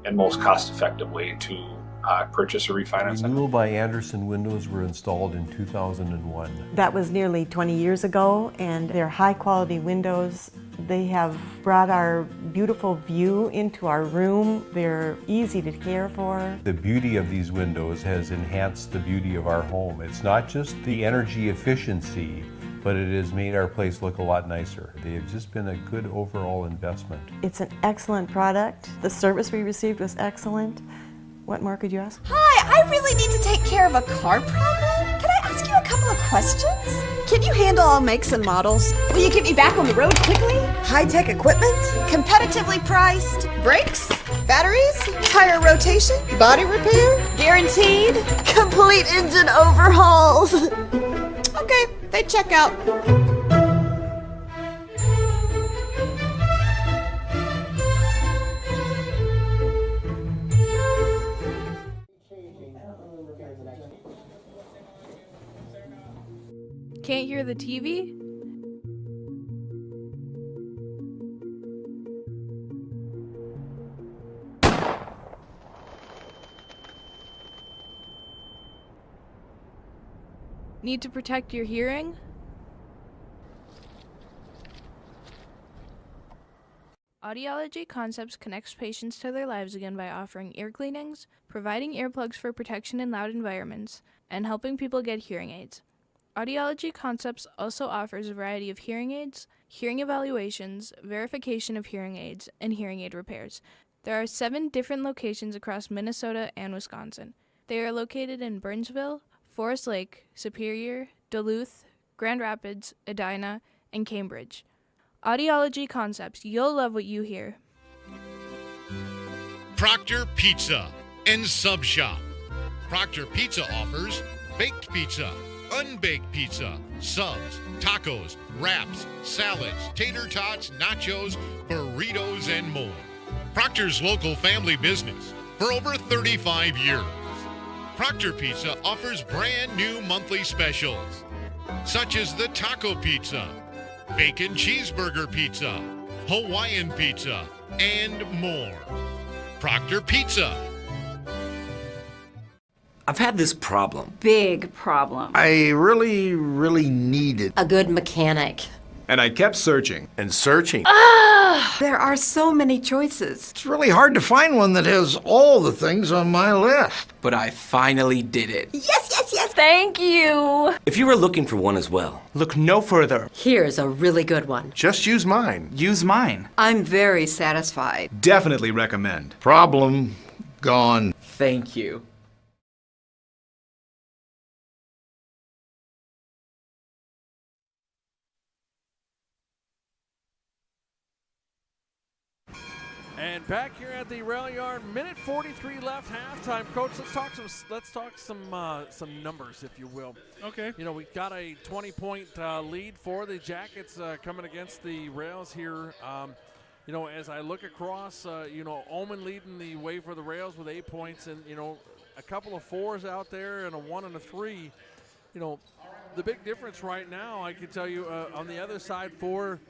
and most cost-effective way to purchase or refinance. Renewal by Andersen windows were installed in 2001. That was nearly 20 years ago, and they're high-quality windows. They have brought our beautiful view into our room. They're easy to care for. The beauty of these windows has enhanced the beauty of our home. It's not just the energy efficiency, but it has made our place look a lot nicer. They have just been a good overall investment. It's an excellent product. The service we received was excellent. What more could you ask? Hi, I really need to take care of a car problem. Can I ask you a couple of questions? Can you handle all makes and models? Will you get me back on the road quickly? High-tech equipment? Competitively priced? Brakes? Batteries? Tire rotation? Body repair? Guaranteed? Complete engine overhauls? Okay, they check out. Can't hear the TV? Need to protect your hearing? Audiology Concepts connects patients to their lives again by offering ear cleanings, providing earplugs for protection in loud environments, and helping people get hearing aids. Audiology Concepts also offers a variety of hearing aids, hearing evaluations, verification of hearing aids, and hearing aid repairs. There are 7 different locations across Minnesota and Wisconsin. They are located in Burnsville, Forest Lake, Superior, Duluth, Grand Rapids, Edina, and Cambridge. Audiology Concepts, you'll love what you hear. Proctor Pizza and Sub Shop. Proctor Pizza offers baked pizza, unbaked pizza, subs, tacos, wraps, salads, tater tots, nachos, burritos, and more. Proctor's local family business for over 35 years. Proctor Pizza offers brand new monthly specials, such as the taco pizza, bacon cheeseburger pizza, Hawaiian pizza, and more. Proctor Pizza. I've had this problem. Big problem. I really needed a good mechanic. And I kept searching. And searching. There are so many choices. It's really hard to find one that has all the things on my list. But I finally did it. Yes, yes, yes. Thank you. If you were looking for one as well, look no further. Here's a really good one. Just use mine. Use mine. I'm very satisfied. Definitely recommend. Problem gone. Thank you. And back here at the rail yard, minute 43 left, halftime. Coach, let's talk some numbers, if you will. Okay. You know, we've got a 20-point lead for the Jackets coming against the Rails here. You know, as I look across, you know, Oman leading the way for the Rails with 8 points, and you know, a couple of 4s out there and a 1 and a 3. You know, the big difference right now, I can tell you, on the other side for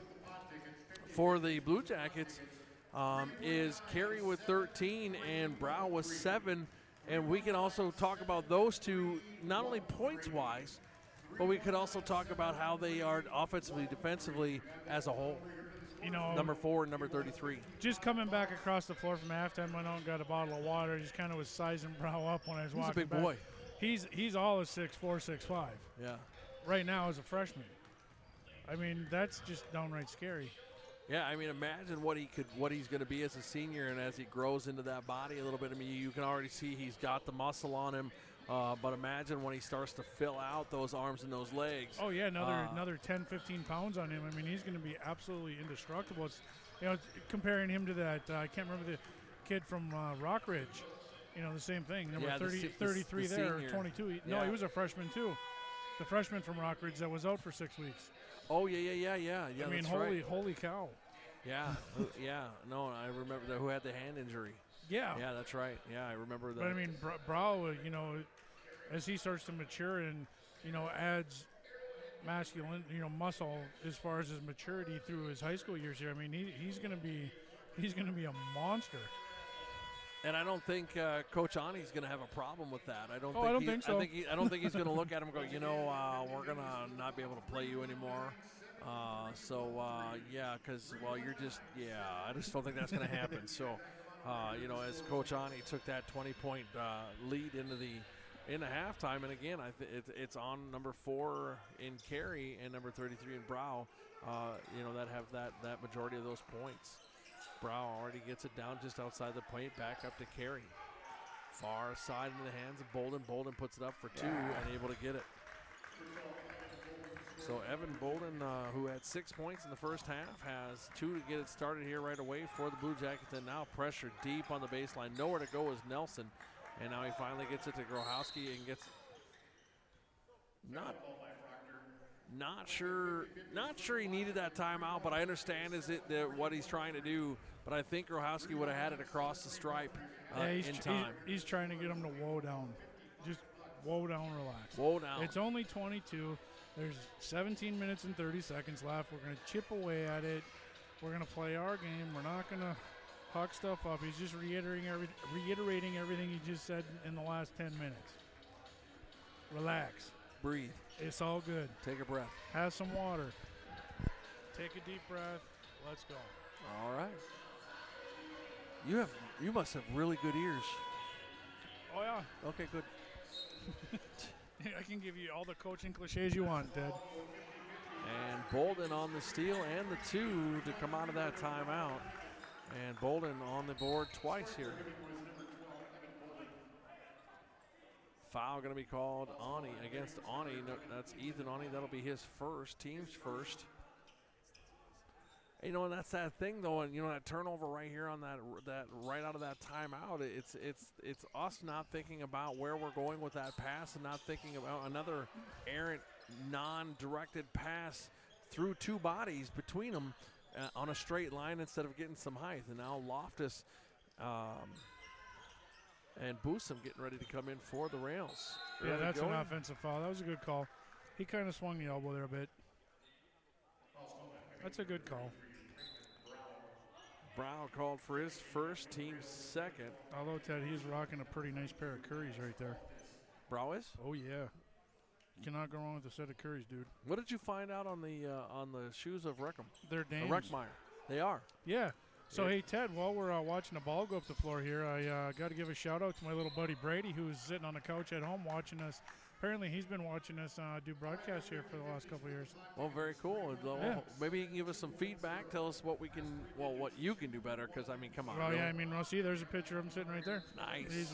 the Blue Jackets. Is Carey with 13 and Brow with 7, and we can also talk about those two not only points-wise, but we could also talk about how they are offensively, defensively as a whole. You know, number 4 and number 33. Just coming back across the floor from halftime, went out and got a bottle of water. Just kind of was sizing Brow up when I was walking He's a big back. boy. He's all a 6'4", 6'5". Yeah. Right now as a freshman. I mean, that's just downright scary. Yeah, I mean, imagine what he's going to be as a senior, and as he grows into that body a little bit. I mean, you can already see he's got the muscle on him, but imagine when he starts to fill out those arms and those legs. Oh yeah, another 10, 15 pounds on him. I mean, he's going to be absolutely indestructible. It's, you know, comparing him to that, I can't remember the kid from Rockridge. You know, the same thing. Number 33 the there, senior. 22. No, he was a freshman too. The freshman from Rockridge that was out for 6 weeks. Oh yeah. I mean, holy cow. Yeah, yeah. No, I remember that. Who had the hand injury? Yeah. Yeah, that's right. Yeah, I remember that. But I mean, Brow, you know, as he starts to mature and, you know, adds masculine, you know, muscle as far as his maturity through his high school years here. I mean, he's going to be a monster. And I don't think Coach Ani's going to have a problem with that. I don't think so. I don't think he's going to look at him and go, you know, we're going to not be able to play you anymore. Yeah, because, well, you're just, I just don't think that's going to happen. So, you know, as Coach Ani took that 20-point lead into halftime, and again, it's on number 4 in Carey and number 33 in Brow, you know, that have that majority of those points. Brow already gets it down just outside the paint, back up to Carey. Far side into the hands of Bolden. Bolden puts it up for 2 and able to get it. So Evan Bolden, who had 6 points in the first half, has 2 to get it started here right away for the Blue Jackets. And now pressure deep on the baseline. Nowhere to go is Nelson. And now he finally gets it to Grohowski and gets not sure he needed that timeout, but I understand what he's trying to do. But I think Grohowski would have had it across the stripe in time. He's trying to get him to woe down. Just woe down, relax. Woe down. It's only 22. There's 17 minutes and 30 seconds left. We're going to chip away at it. We're going to play our game. We're not going to huck stuff up. He's just reiterating everything he just said in the last 10 minutes. Relax. Breathe. It's all good. Take a breath. Have some water. Take a deep breath. Let's go. All right. You must have really good ears. Oh yeah. Okay, good. I can give you all the coaching cliches you want, Ted. And Bolden on the steal and the 2 to come out of that timeout. And Bolden on the board twice here. Foul going to be called against Ani. No, that's Ethan Ani. That'll be his first, team's first. You know, and that's that thing though, and you know that turnover right here on that right out of that timeout. It's us not thinking about where we're going with that pass and not thinking about another errant, non-directed pass through 2 bodies between them on a straight line instead of getting some height. And now Loftus and Boosum getting ready to come in for the Rails. Yeah, that's an offensive foul. That was a good call. He kind of swung the elbow there a bit. That's a good call. Brown called for his first, team's second. Although, Ted, he's rocking a pretty nice pair of Currys right there. Brow is? Oh, yeah. Cannot go wrong with a set of Currys, dude. What did you find out on the shoes of Reckham? They're Dames. Reckmeyer. They are. Yeah. So, hey, Ted, while we're watching the ball go up the floor here, I got to give a shout-out to my little buddy Brady, who's sitting on the couch at home watching us. Apparently, he's been watching us do broadcasts here for the last couple of years. Well, very cool. Yeah. Maybe you can give us some feedback. Tell us what you can do better. Because I mean, come on. Well, yeah. I mean, see, there's a picture of him sitting right there. Nice. He's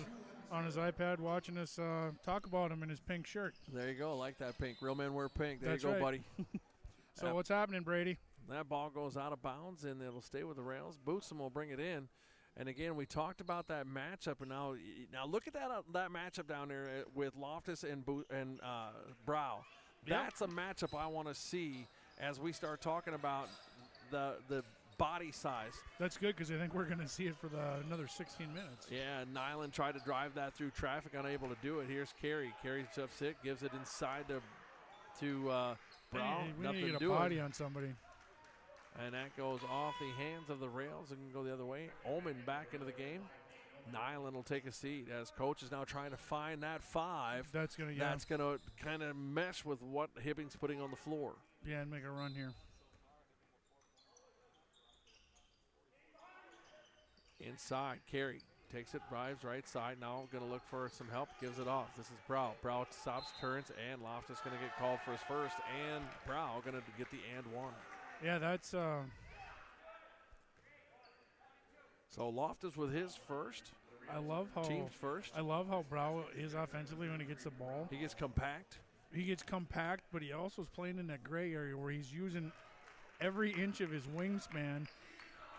on his iPad watching us talk about him in his pink shirt. There you go. I like that pink. Real men wear pink. There That's you go, right. buddy. So what's happening, Brady? That ball goes out of bounds, and it'll stay with the rails. Boosum will bring it in. And again, we talked about that matchup, and now look at that matchup down there with Loftus and Brow. That's a matchup I want to see as we start talking about the body size. That's good because I think we're going to see it for another 16 minutes. Yeah, Nyland tried to drive that through traffic, unable to do it. Here's Carey. Carey's upset, gives it inside to Brow. We Nothing need to to get do. a body on somebody. And that goes off the hands of the rails and can go the other way. Omen back into the game. Nyland will take a seat as coach is now trying to find that 5. That's going to kind of mesh with what Hibbing's putting on the floor. Yeah, and make a run here. Inside, Carey takes it, drives right side. Now going to look for some help, gives it off. This is Brow. Brow stops, turns, and Loftus going to get called for his first, and Brow going to get the and 1. Yeah, that's so Loftus with his first. I love how team's first. I love how Brow is offensively when he gets the ball. He gets compact. He gets compact, but he also is playing in that gray area where he's using every inch of his wingspan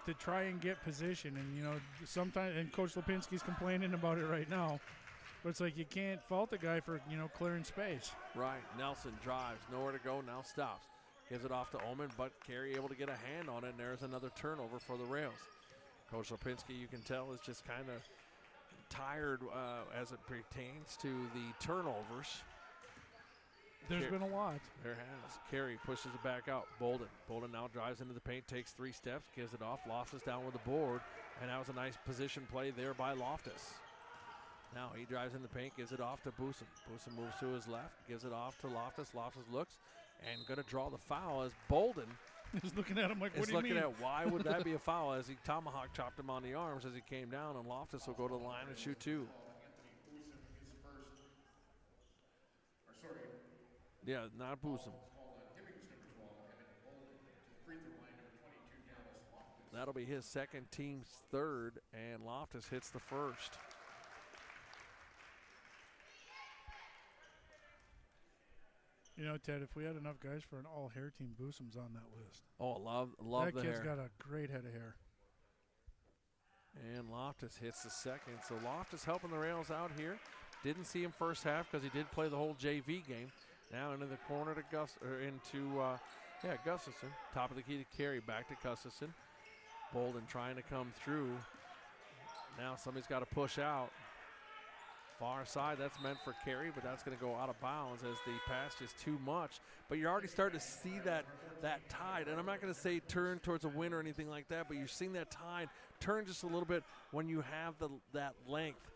to try and get position. And sometimes, and Coach Lipinski's complaining about it right now, but it's like you can't fault the guy for clearing space. Right. Nelson drives, nowhere to go. Now stops. Gives it off to Omen, but Carey able to get a hand on it, and there's another turnover for the rails. Coach Lipinski, you can tell, is just kind of tired as it pertains to the turnovers. There's been a lot. There has. Carey pushes it back out. Bolden now drives into the paint, takes 3 steps, gives it off. Loftus down with the board, and that was a nice position play there by Loftus. Now he drives in the paint, gives it off to Boosum. Boosum moves to his left, gives it off to Loftus. Loftus looks and going to draw the foul as Bolden is looking at him like, what do you mean? Looking at why would that be a foul as he tomahawk chopped him on the arms as he came down, and Loftus will go to the line and shoot 2. Yeah, not Boosum. That'll be his second, team's third, and Loftus hits the first. Ted, if we had enough guys for an all-hair team, Boosum's on that list. Oh, love that the kid's hair. got a great head of hair. And Loftus hits the second. So Loftus helping the rails out here. Didn't see him first half because he did play the whole JV game. Now into the corner to Gustafson. Top of the key to Carey, back to Gustafson. Bolden trying to come through. Now somebody's got to push out. Far side, that's meant for Carey, but that's going to go out of bounds as the pass is too much. But you're already starting to see that tide, and I'm not going to say turn towards a win or anything like that, but you're seeing that tide turn just a little bit when you have that length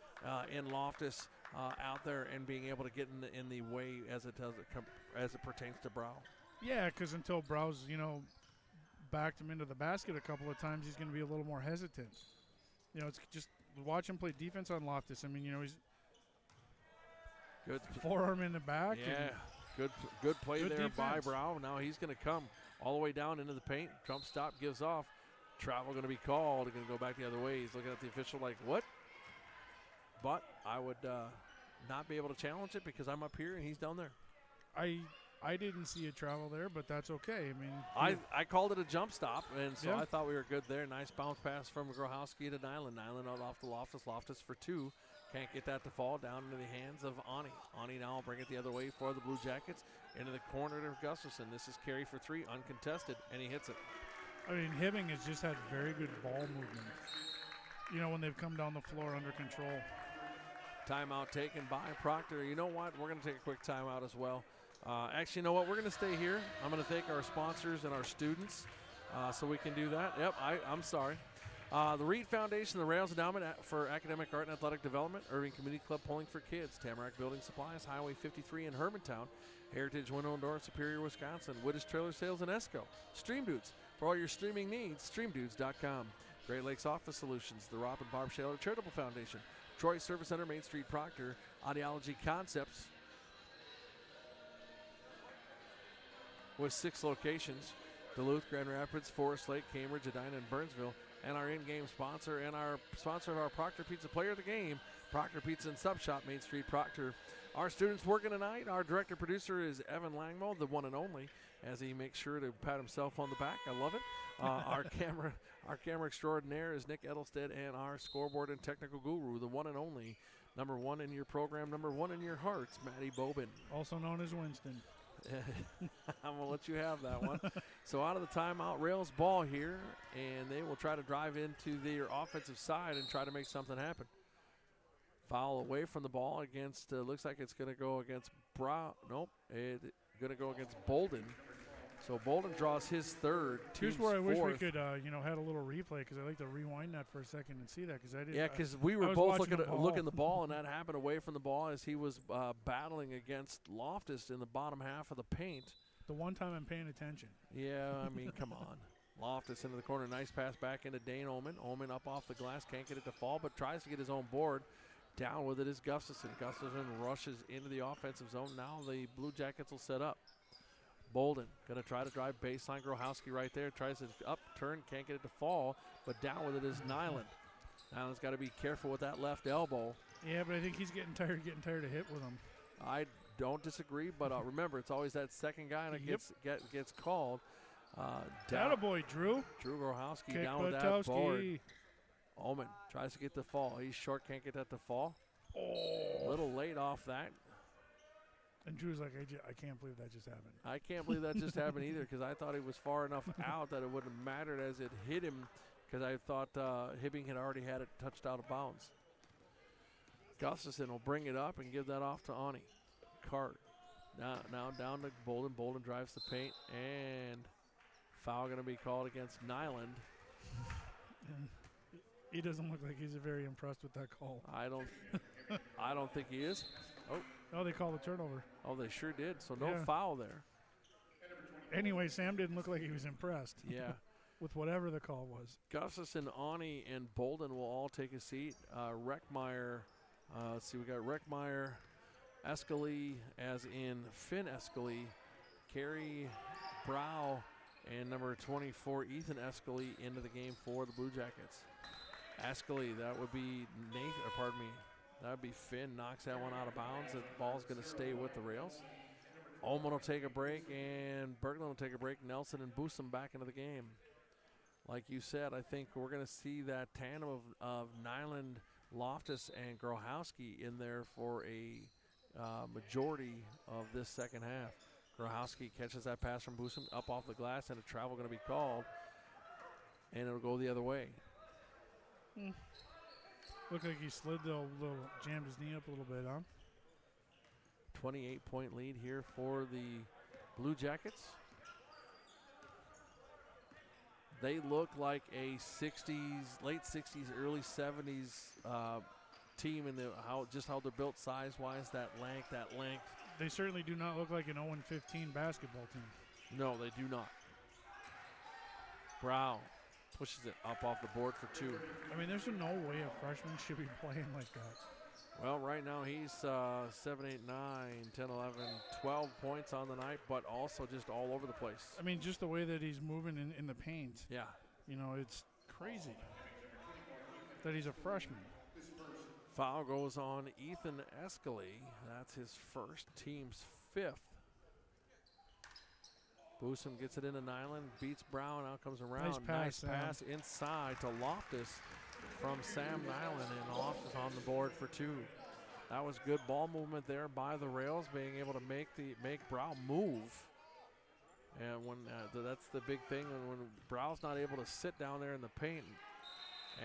in Loftus out there and being able to get in the way as it pertains to Brow. Yeah, because until Brow's backed him into the basket a couple of times, he's going to be a little more hesitant. It's just watch him play defense on Loftus. I mean, he's good forearm in the back. Yeah, good play good there defense by Brow. Now he's going to come all the way down into the paint. Jump stop, gives off. Travel going to be called. Going to go back the other way. He's looking at the official like, what? But I would not be able to challenge it because I'm up here and he's down there. I didn't see a travel there, but that's okay. I mean, I called it a jump stop, and so Yeah. I thought we were good there. Nice bounce pass from Grohowski to Nyland. Nyland out off the Loftus. Loftus for 2. Can't get that to fall down into the hands of Ani. Ani now will bring it the other way for the Blue Jackets. Into the corner to Gustafson. This is Carey for 3, uncontested, and he hits it. I mean, Hibbing has just had very good ball movement. When they've come down the floor under control. Timeout taken by Proctor. You know what? We're going to take a quick timeout as well. Actually, you know what? We're going to stay here. I'm going to thank our sponsors and our students so we can do that. Yep, I'm sorry. The Reed Foundation, the Rails Endowment for Academic Art and Athletic Development, Irving Community Club Polling for Kids, Tamarack Building Supplies, Highway 53 in Hermantown, Heritage Window and Door, Superior, Wisconsin, Wittes Trailer Sales in Esco, Stream Dudes. For all your streaming needs, streamdudes.com. Great Lakes Office Solutions, the Rob and Barb Shaler Charitable Foundation, Troy Service Center, Main Street, Proctor, Audiology Concepts, with 6 locations: Duluth, Grand Rapids, Forest Lake, Cambridge, Edina, and Burnsville. and our in-game sponsor and our sponsor of our Proctor Pizza Player of the Game, Proctor Pizza and Sub Shop, Main Street, Proctor. Our students working tonight. Our director-producer is Evan Langmo, the one and only, as he makes sure to pat himself on the back. I love it. Our camera extraordinaire is Nick Edelstead, and our scoreboard and technical guru, the one and only, number one in your program, number one in your hearts, Maddie Bobin. Also known as Winston. I'm going to let you have that one. So out of the timeout, Rails ball here, and they will try to drive into their offensive side and try to make something happen. Foul away from the ball against, looks like it's going to go against Nope, it's going to go against Bolden. So Bolden draws his third. Here's where I wish we fourth. could, had a little replay, because I'd like to rewind that for a second and see that, because I didn't. Yeah, because we were both looking the ball, and that happened away from the ball as he was battling against Loftus in the bottom half of the paint. The one time I'm paying attention. Yeah, I mean, come on. Loftus into the corner, nice pass back into Dane Omen. Omen up off the glass, can't get it to fall, but tries to get his own board. Down with it is Gustafson. Gustafson rushes into the offensive zone. Now the Blue Jackets will set up. Bolden going to try to drive baseline. Grohowski right there. Tries to up, turn, can't get it to fall, but down with it is Nyland. Nyland's got to be careful with that left elbow. Yeah, but I think he's getting tired of hit with him. I don't disagree, but remember, it's always that second guy that gets called. Attaboy, Drew. Drew Grohowski Kick down with that board. Omen tries to get the fall. He's short, can't get that to fall. A little late off that. And Drew's like, I can't believe that just happened. I can't believe that just happened either, because I thought he was far enough out that it wouldn't have mattered as it hit him, because I thought Hibbing had already had it touched out of bounds. Gustafson will bring it up and give that off to Ani. Cart. Now down to Bolden. Bolden drives the paint, and foul going to be called against Nyland. And he doesn't look like he's very impressed with that call. I don't think he is. Oh, they called a turnover. Oh, they sure did. So no foul there. Anyway, Sam didn't look like he was impressed. Yeah. With whatever the call was. Gustafson, Ani, and Bolden will all take a seat. Reckmeyer, let's see, we got Reckmeyer, Escali, as in Finn Escali, Carey Brow, and number 24, Ethan Escali, into the game for the Blue Jackets. Escali, that would be that would be Finn, knocks that one out of bounds. The ball's going to stay with the rails. Oman will take a break, and Berglund will take a break. Nelson and Boosum back into the game. Like you said, I think we're going to see that tandem of Nyland, Loftus, and Grohowski in there for a majority of this second half. Grohowski catches that pass from Boosum up off the glass, and a travel going to be called, and it'll go the other way. Looked like he slid jammed his knee up a little bit, huh? 28-point lead here for the Blue Jackets. They look like a late 60s, early 70s team in how they're built size-wise, that length. They certainly do not look like an 0-15 basketball team. No, they do not. Brown pushes it up off the board for two. I mean, there's no way a freshman should be playing like that. Well, right now he's 7, 8, 9, 10, 11, 12 points on the night, but also just all over the place. I mean, just the way that he's moving in the paint. Yeah. It's crazy that he's a freshman. Foul goes on Ethan Escali. That's his first, team's fifth. Boosum gets it into Nyland, beats Brown, out comes around. Nice pass inside to Loftus from Sam Nyland, and Loftus on the board for two. That was good ball movement there by the rails, being able to make Brown move. And when that's the big thing, when Brown's not able to sit down there in the paint,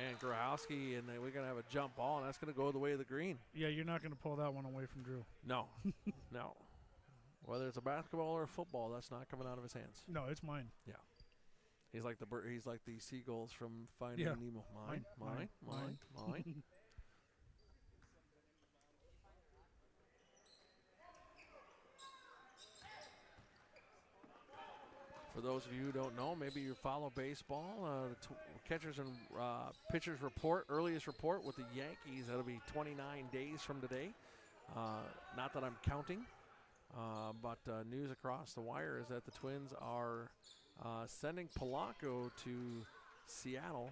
and Grohowski, and we're going to have a jump ball, and that's going to go the way of the green. Yeah, you're not going to pull that one away from Drew. No, no. Whether it's a basketball or a football, that's not coming out of his hands. No, it's mine. Yeah. He's like the seagulls from Finding Nemo. Mine. For those of you who don't know, maybe you follow baseball. Catchers and pitchers report, earliest report with the Yankees. That'll be 29 days from today. Not that I'm counting. But news across the wire is that the Twins are sending Polanco to Seattle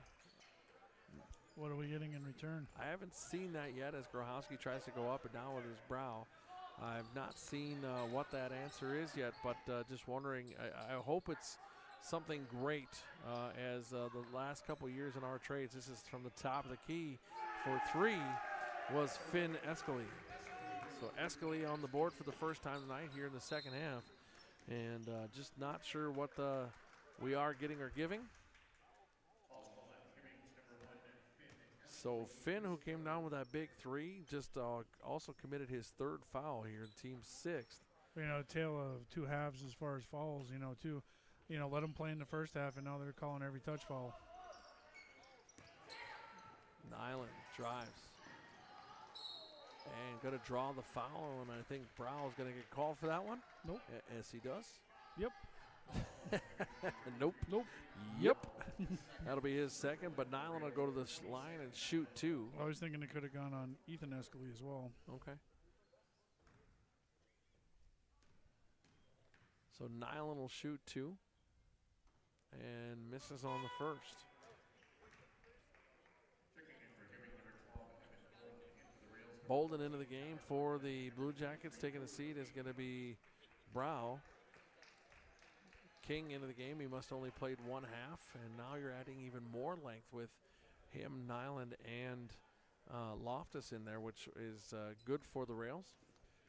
What are we getting in return? I haven't seen that yet as Grohowski tries to go up and down with his brow. I've not seen what that answer is yet, but just wondering, I hope it's something great as the last couple years in our trades. This is from the top of the key for 3 was Finn Escalay. So Escalay on the board for the first time tonight here in the second half. And just not sure what we are getting or giving. So Finn, who came down with that big 3, just also committed his 3rd foul here, team 6th. You know, tale of 2 halves as far as fouls. Let them play in the first half, and now they're calling every touch foul. Nyland drives. And going to draw the foul, and I think Brow is going to get called for that one. Nope. Yes, he does. Yep. Nope. Nope. Yep. That'll be his second, but Nyland will go to the line and shoot 2. I was thinking it could have gone on Ethan Escalay as well. Okay. So Nyland will shoot 2 and misses on the first. Bolden into the game for the Blue Jackets. Taking the seat is going to be Brow. King into the game. He must only played 1 half, and now you're adding even more length with him, Nyland, and Loftus in there, which is good for the Rails.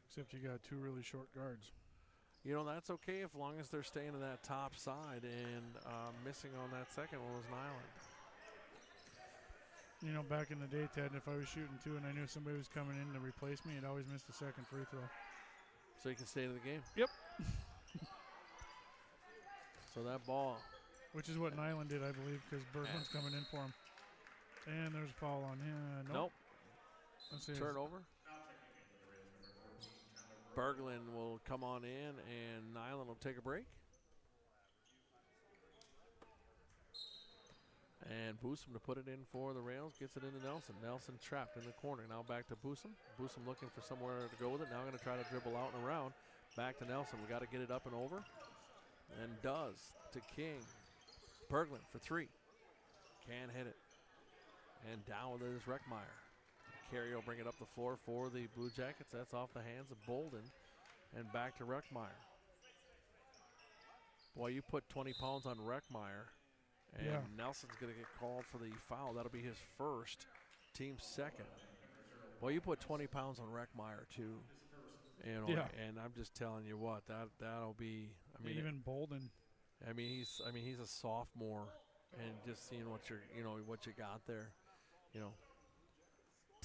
Except you got 2 really short guards. You know, that's okay as long as they're staying to that top side, and missing on that second one was Nyland. You know, back in the day, Ted, if I was shooting 2 and I knew somebody was coming in to replace me, I'd always miss the second free throw. So you can stay to the game? Yep. So that ball. Which is what Nyland did, I believe, because Berglund's coming in for him. And there's a foul on him. Nope. Let's see. Turnover. Berglund will come on in, and Nyland will take a break. And Boosum to put it in for the Rails, gets it into Nelson. Nelson trapped in the corner. Now back to Boosum. Boosum looking for somewhere to go with it. Now going to try to dribble out and around. Back to Nelson. We got to get it up and over. And does to King. Berglund for 3. Can't hit it. And down with it is Reckmeyer. Carey will bring it up the floor for the Blue Jackets. That's off the hands of Bolden. And back to Reckmeyer. Boy, you put 20 pounds on Reckmeyer. And Nelson's going to get called for the foul. That'll be his first, team second. Well, you put 20 pounds on Reckmeyer too. And I'm just telling you what, that'll be. I mean, even Bolden. I mean, he's a sophomore, and just seeing what you got there,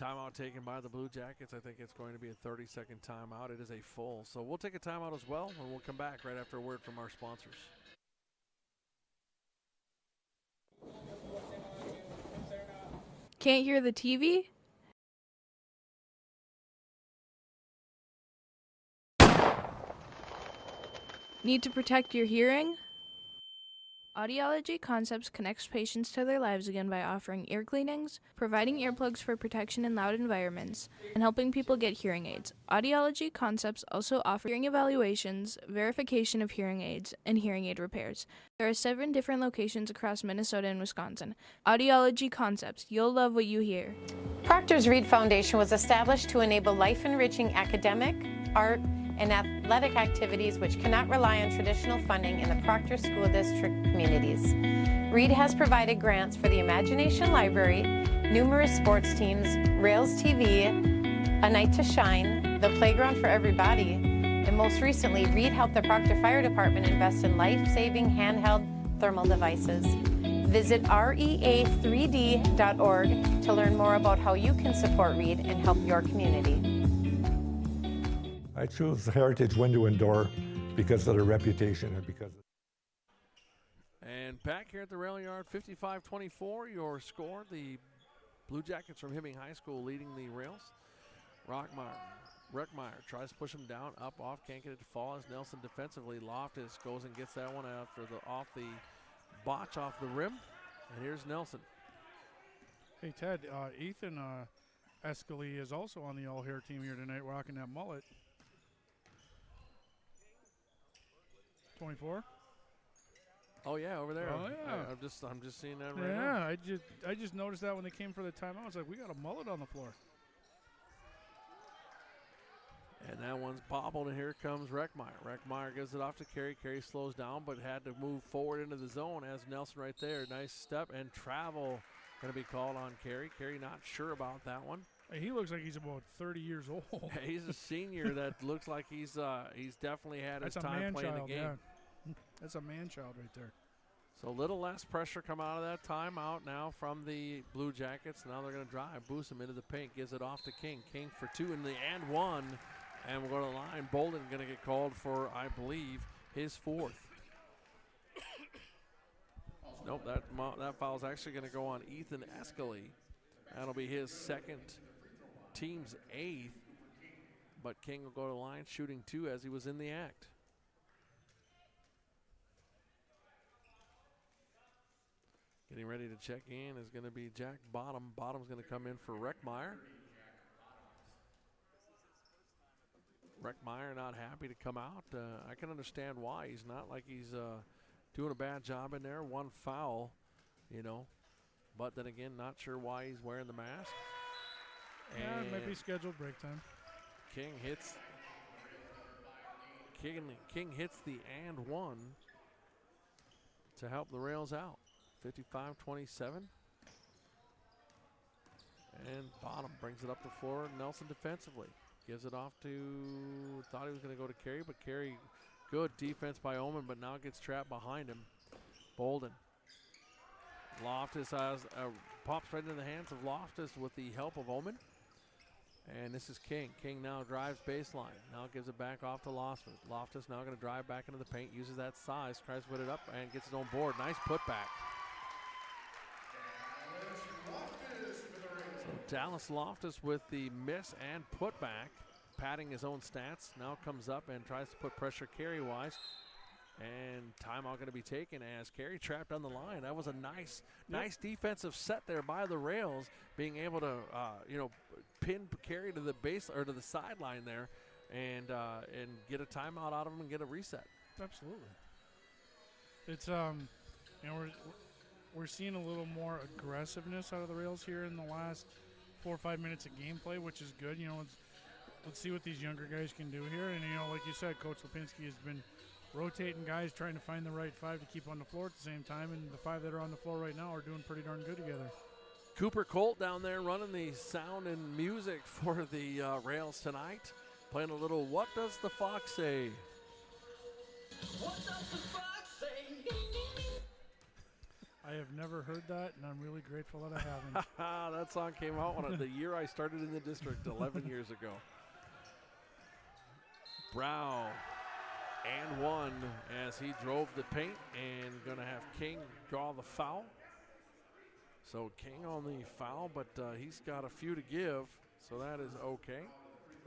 Timeout taken by the Blue Jackets. I think it's going to be a 30-second timeout. It is a full, so we'll take a timeout as well, and we'll come back right after a word from our sponsors. Can't hear the TV? Need to protect your hearing? Audiology Concepts connects patients to their lives again by offering ear cleanings, providing earplugs for protection in loud environments, and helping people get hearing aids. Audiology Concepts also offer hearing evaluations, verification of hearing aids, and hearing aid repairs. There are 7 different locations across Minnesota and Wisconsin. Audiology Concepts, you'll love what you hear. Proctor's Reed Foundation was established to enable life-enriching academic, art, and athletic activities which cannot rely on traditional funding in the Proctor School District communities. Reed has provided grants for the Imagination Library, numerous sports teams, Rails TV, A Night to Shine, the Playground for Everybody, and most recently, Reed helped the Proctor Fire Department invest in life-saving handheld thermal devices. Visit rea3d.org to learn more about how you can support Reed and help your community. I choose Heritage Window and Door because of their reputation and because. And back here at the rail yard, 55-24, your score. The Blue Jackets from Hibbing High School leading the Rails. Reckmeyer tries to push him down, up, off, can't get it to fall as Nelson defensively. Loftus goes and gets that one after off the botch off the rim. And here's Nelson. Hey, Ted, Ethan Escalay is also on the all-hair team here tonight, rocking that mullet. 24. Oh yeah, over there. Oh yeah. I'm just seeing that right now. Yeah, I just noticed that when they came for the timeout. It's like we got a mullet on the floor. And that one's bobbled, and here comes Reckmeyer. Reckmeyer gives it off to Carey. Carey slows down, but had to move forward into the zone. As Nelson right there. Nice step and travel going to be called on Carey. Carey not sure about that one. Hey, he looks like he's about 30 years old. He's a senior that looks like he's definitely had his time playing the game. Yeah. That's a man-child right there. So a little less pressure come out of that timeout now from the Blue Jackets. Now they're going to drive, boost him into the paint, gives it off to King. King for 2 in the and 1, and we'll go to the line. Bolden going to get called for, I believe, his 4th. Nope, that foul's actually going to go on Ethan Escalay. That'll be his second, team's 8th. But King will go to the line, shooting 2 as he was in the act. Getting ready to check in is going to be Jack Bottom. Bottom's going to come in for Reckmeyer. Reckmeyer not happy to come out. I can understand why. He's not like he's doing a bad job in there. 1 foul, you know. But then again, not sure why he's wearing the mask. Yeah, And it might be scheduled break time. King hits the and 1 to help the Rails out. 55-27. And Bottom brings it up the floor. Nelson defensively. Gives it off to, thought he was going to go to Carey, but Carey, good defense by Omen, but now gets trapped behind him. Bolden. Loftus pops right into the hands of Loftus with the help of Omen. And this is King. King now drives baseline. Now gives it back off to Loftus. Loftus now going to drive back into the paint, uses that size, tries to put it up, and gets his own board. Nice putback. So Dallas Loftus with the miss and putback, padding his own stats. Now comes up and tries to put pressure Carey-wise. And timeout going to be taken as Carey trapped on the line. That was a nice defensive set there by the Rails, being able to pin Carey to the base or to the sideline there, and get a timeout out of him and get a reset. Absolutely. It's we're seeing a little more aggressiveness out of the Rails here in the last 4 or 5 minutes of gameplay, which is good. You know, let's see what these younger guys can do here. And like you said, Coach Lipinski has been rotating guys, trying to find the right 5 to keep on the floor at the same time, and the 5 that are on the floor right now are doing pretty darn good together. Cooper Colt down there running the sound and music for the Rails tonight, playing a little What Does the Fox Say? What does the fox say? I have never heard that, and I'm really grateful that I haven't. That song came out the year I started in the district 11 years ago. Brow and 1 as he drove the paint, and going to have King draw the foul. So King on the foul, but he's got a few to give, so that is okay.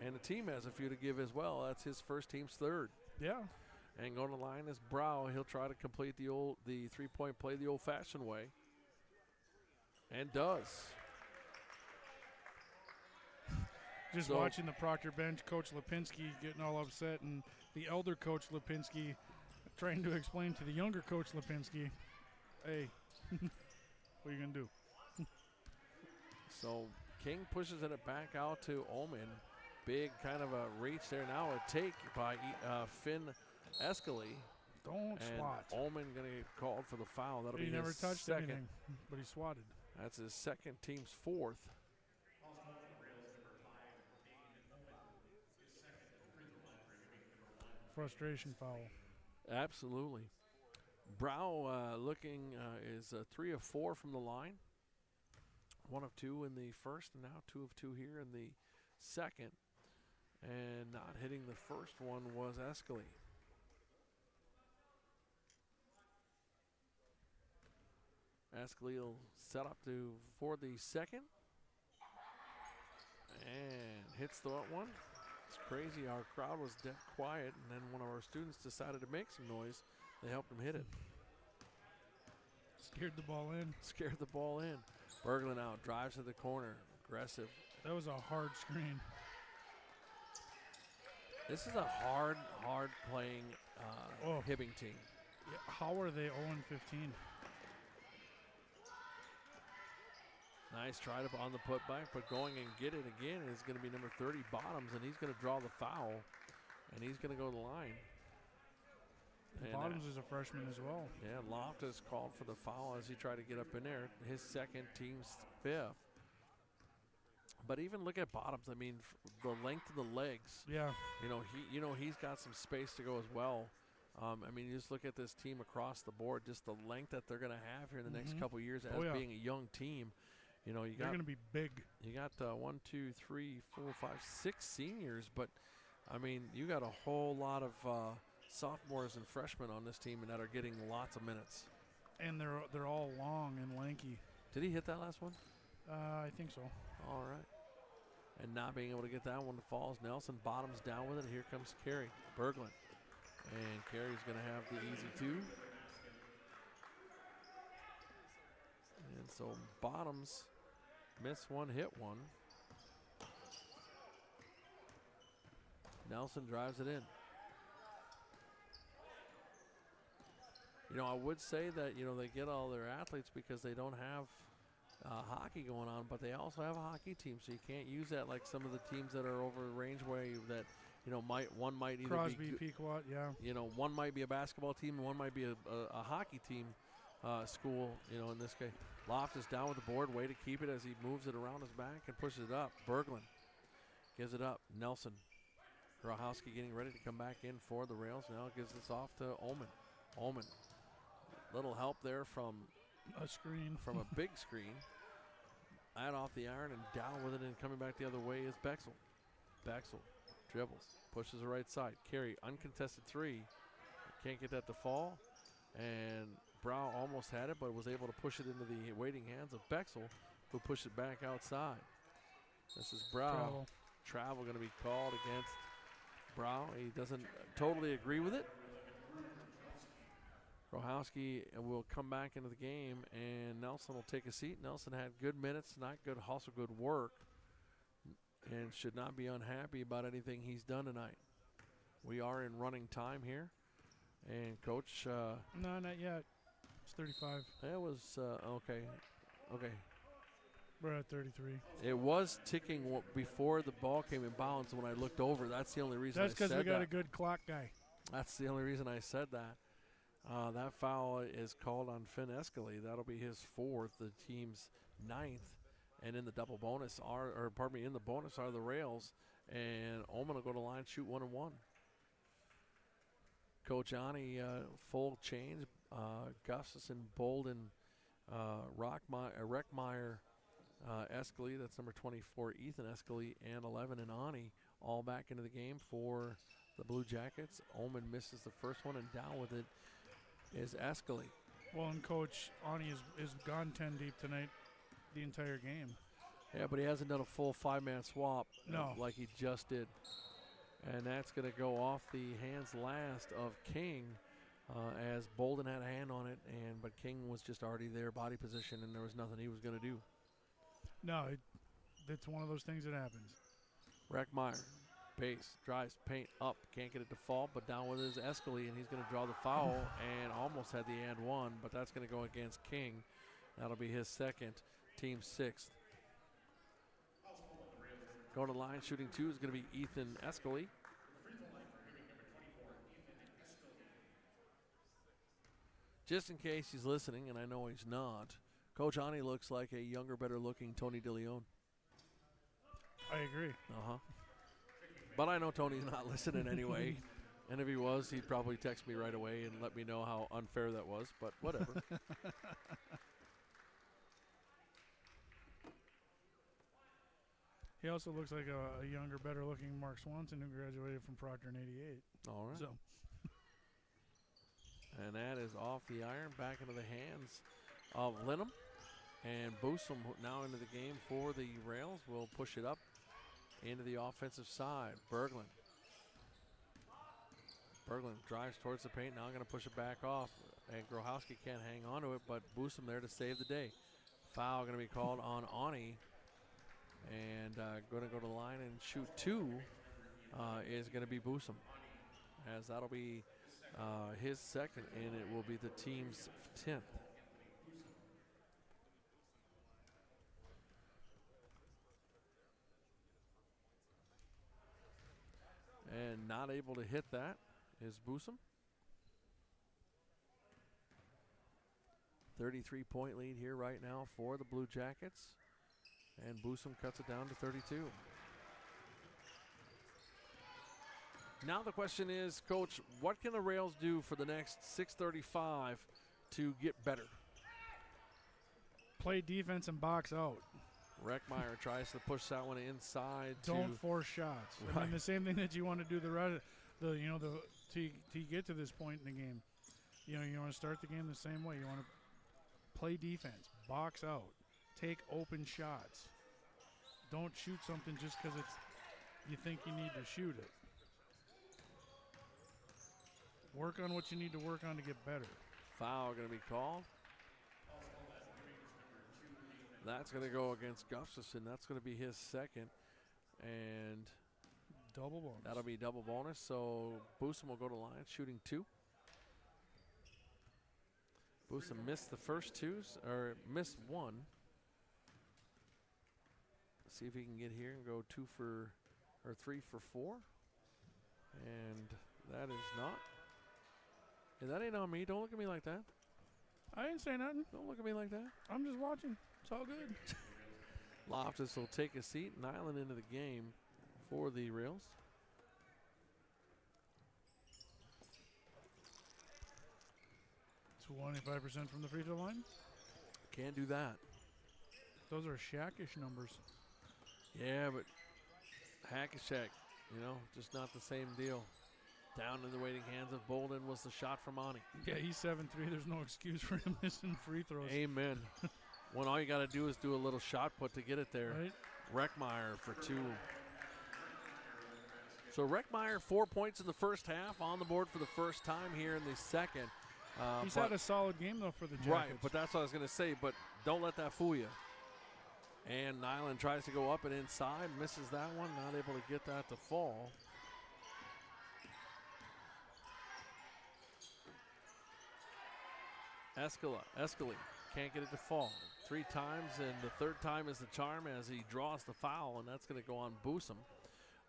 And the team has a few to give as well. That's his first, team's 3rd. Yeah. And going to the line is Brow. He'll try to complete the 3-point play the old-fashioned way, and does. Just watching the Proctor bench, Coach Lipinski getting all upset, and the elder Coach Lipinski trying to explain to the younger Coach Lipinski, hey, what are you going to do? So King pushes it back out to Omen. Big kind of a reach there now. A take by Finn Escalay. Don't swat. Omen going to get called for the foul. That'll be his never touched second. anything, but he swatted. That's his second, team's 4th. Frustration foul. Absolutely. Brow looking is 3 of 4 from the line. 1 of 2 in the first, and now 2 of 2 here in the second. And not hitting the first one was Escalay. Escalay will set up for the second. And hits the one. It's crazy. Our crowd was dead quiet, and then one of our students decided to make some noise. They helped him hit it. Scared the ball in. Scared the ball in. Berglund out, drives to the corner. Aggressive. That was a hard screen. This is a hard playing Hibbing team. Yeah, how are they 0-15? Nice try to on the putback, but going and get it again is going to be number 30, Bottoms, and he's going to draw the foul, and he's going to go to the line. And Bottoms is a freshman as well. Yeah, Loftus called for the foul as he tried to get up in there. His second, team's 5th. But even look at Bottoms. I mean, the length of the legs. Yeah. He's got some space to go as well. I mean, you just look at this team across the board, just the length that they're going to have here in the next couple of years as being a young team. They're going to be big. You got 1, 2, 3, 4, 5, 6 seniors, but I mean, you got a whole lot of sophomores and freshmen on this team and that are getting lots of minutes. And they're all long and lanky. Did he hit that last one? I think so. All right. And not being able to get that one to falls. Nelson Bottoms down with it. Here comes Carey Berglund. And Carey's going to have the easy 2. And so Bottoms missed one, hit one. Nelson drives it in. I would say that, they get all their athletes because they don't have hockey going on, but they also have a hockey team, so you can't use that like some of the teams that are over range way that, one might either Crosby, be Pequot, yeah. One might be a basketball team and one might be a hockey team school, in this case. Loftus down with the board, way to keep it as he moves it around his back and pushes it up. Berglund gives it up. Nelson. Grohowski getting ready to come back in for the rails. Now gives this off to Ullman. Little help there from a screen. From a big screen. Add off the iron and down with it, and coming back the other way is Bexel. Bexel dribbles, pushes the right side. Carey, uncontested 3. Can't get that to fall. And Brow almost had it, but was able to push it into the waiting hands of Bexel, who pushed it back outside. This is Brow. Travel going to be called against Brow. He doesn't totally agree with it. Grohowski will come back into the game, and Nelson will take a seat. Nelson had good minutes, not good, also good work, and should not be unhappy about anything he's done tonight. We are in running time here, and Coach. No, not yet. It's 35. It was okay. Okay. We're at 33. It was ticking before the ball came in bounds when I looked over. That's the only reason That's I said that. because we got a good clock guy. That's the only reason I said that. That foul is called on Finn Escalay. That'll be his 4th, the team's 9th. And in the double bonus in the bonus are the rails. And Oman will go to line, shoot 1 and 1. Coach Ani, full change. Gustafson, Bolden, Reckmeyer, Escalay, that's number 24, Ethan Escalay, and 11, and Ani, all back into the game for the Blue Jackets. Oman misses the first one, and down with it is Escalay. Well, and Coach Ani is gone 10 deep tonight the entire game. Yeah, but he hasn't done a full 5-man swap like he just did. And that's going to go off the hands last of King as Bolden had a hand on it, but King was just already there, body position, and there was nothing he was going to do. No, it's one of those things that happens. Reckmeyer, base, drives, paint, up, can't get it to fall, but down with his Escalay, and he's going to draw the foul, and almost had the and 1, but that's going to go against King. That'll be his 2nd, team 6th. Going to the line, shooting 2 is going to be Ethan Escalay. Just in case he's listening, and I know he's not, Coach Ani looks like a younger, better-looking Tony DeLeon. I agree. But I know Tony's not listening anyway. And if he was, he'd probably text me right away and let me know how unfair that was, but whatever. He also looks like a younger, better-looking Mark Swanson who graduated from Proctor in '88. All right. So. And that is off the iron, back into the hands of Linham. And Boosum now into the game for the rails. Will push it up into the offensive side. Berglund drives towards the paint. Now going to push it back off. And Grohowski can't hang on to it, but Boosum there to save the day. Foul going to be called on Ani. And going to go to the line and shoot 2 is going to be Boosum. As that'll be his second, and it will be the team's 10th. And not able to hit that is Boosum. 33-point lead here right now for the Blue Jackets. And Boosum cuts it down to 32. Now the question is, Coach, what can the Rails do for the next 6:35 to get better? Play defense and box out. Reckmeyer tries to push that one inside. Don't force shots. Right. I mean, the same thing that you want to do to get to this point in the game. You want to start the game the same way. You want to play defense, box out, take open shots. Don't shoot something just because you think you need to shoot it. Work on what you need to work on to get better. Foul going to be called. That's going to go against Gustafson. That's going to be his second. And double bonus. That'll be double bonus. So Boosum will go to line, shooting 2. Boosum missed the first 2s, or missed 1. See if he can get here and go 3 for 4. And that is not. And that ain't on me. Don't look at me like that. I didn't say nothing. Don't look at me like that. I'm just watching. It's all good. Loftus will take a seat. Nyland into the game for the Rails. It's 25% from the free throw line. Can't do that. Those are Shaq-ish numbers. Yeah, but Hack-a-Shack, just not the same deal. Down in the waiting hands of Bolden was the shot from Monty. Yeah, he's 7'3". There's no excuse for him missing free throws. Amen. When all you got to do is do a little shot put to get it there. Right. Reckmeyer for 2. So Reckmeyer, 4 points in the first half, on the board for the first time here in the second. He's had a solid game, though, for the Jackets. Right, but that's what I was going to say, but don't let that fool you. And Nyland tries to go up and inside, misses that one, not able to get that to fall. Escali can't get it to fall. 3 times, and the third time is the charm as he draws the foul, and that's going to go on Boosum.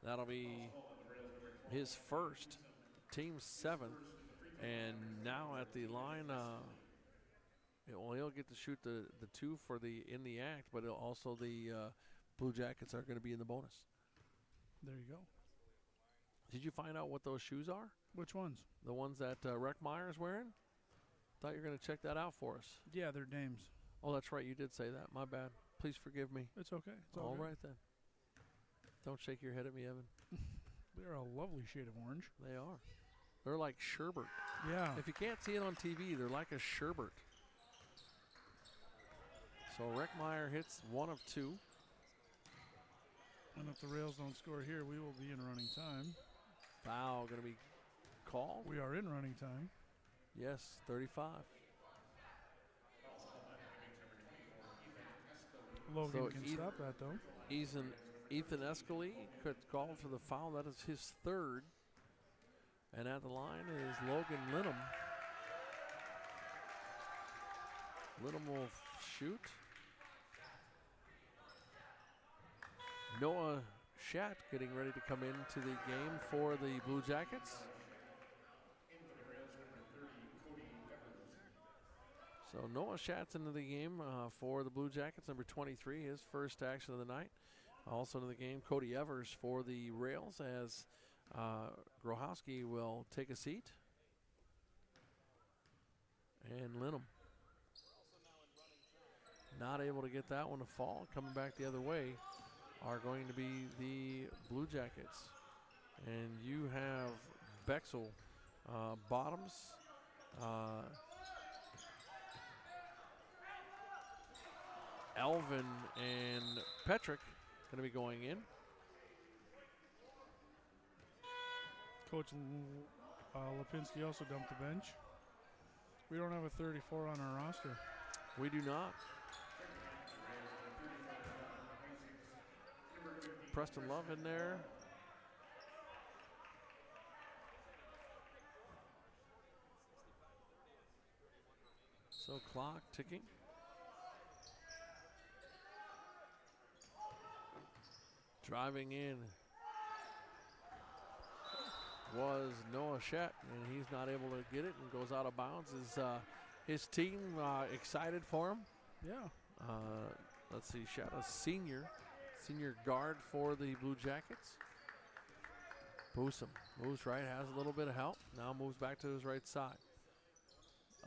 That'll be his first, team's 7th. And now at the line, he'll get to shoot the 2 for in the act, but also the Blue Jackets are going to be in the bonus. There you go. Did you find out what those shoes are? Which ones? The ones that Reckmeyer is wearing? Thought you were going to check that out for us. Yeah, they're dames. Oh, that's right. You did say that. My bad. Please forgive me. It's okay. It's all right then. Don't shake your head at me, Evan. They're a lovely shade of orange. They are. They're like sherbet. Yeah. If you can't see it on TV, they're like a sherbet. So Reckmeyer hits 1 of 2. And if the Rails don't score here, we will be in running time. Foul going to be called. We are in running time. Yes, 35. Logan can stop that, though. Ethan Escali could call for the foul. That is his 3rd. And at the line is Logan Linham. Linham will shoot. Noah Schatt getting ready to come into the game for the Blue Jackets. So Noah Schatt's into the game for the Blue Jackets, number 23, his first action of the night. Also in the game, Cody Evers for the Rails as Grohowski will take a seat. And Linham not able to get that one to fall. Coming back the other way are going to be the Blue Jackets. And you have Bexel, Bottoms, Alvin and Petrick going to be going in. Coach Lipinski also dumped the bench. We don't have a 34 on our roster. We do not. Preston Love in there. So clock ticking. Driving in was Noah Shett, and he's not able to get it and goes out of bounds. Is his team excited for him? Yeah. Let's see, Shett, a senior guard for the Blue Jackets. Boosum moves right, has a little bit of help. Now moves back to his right side.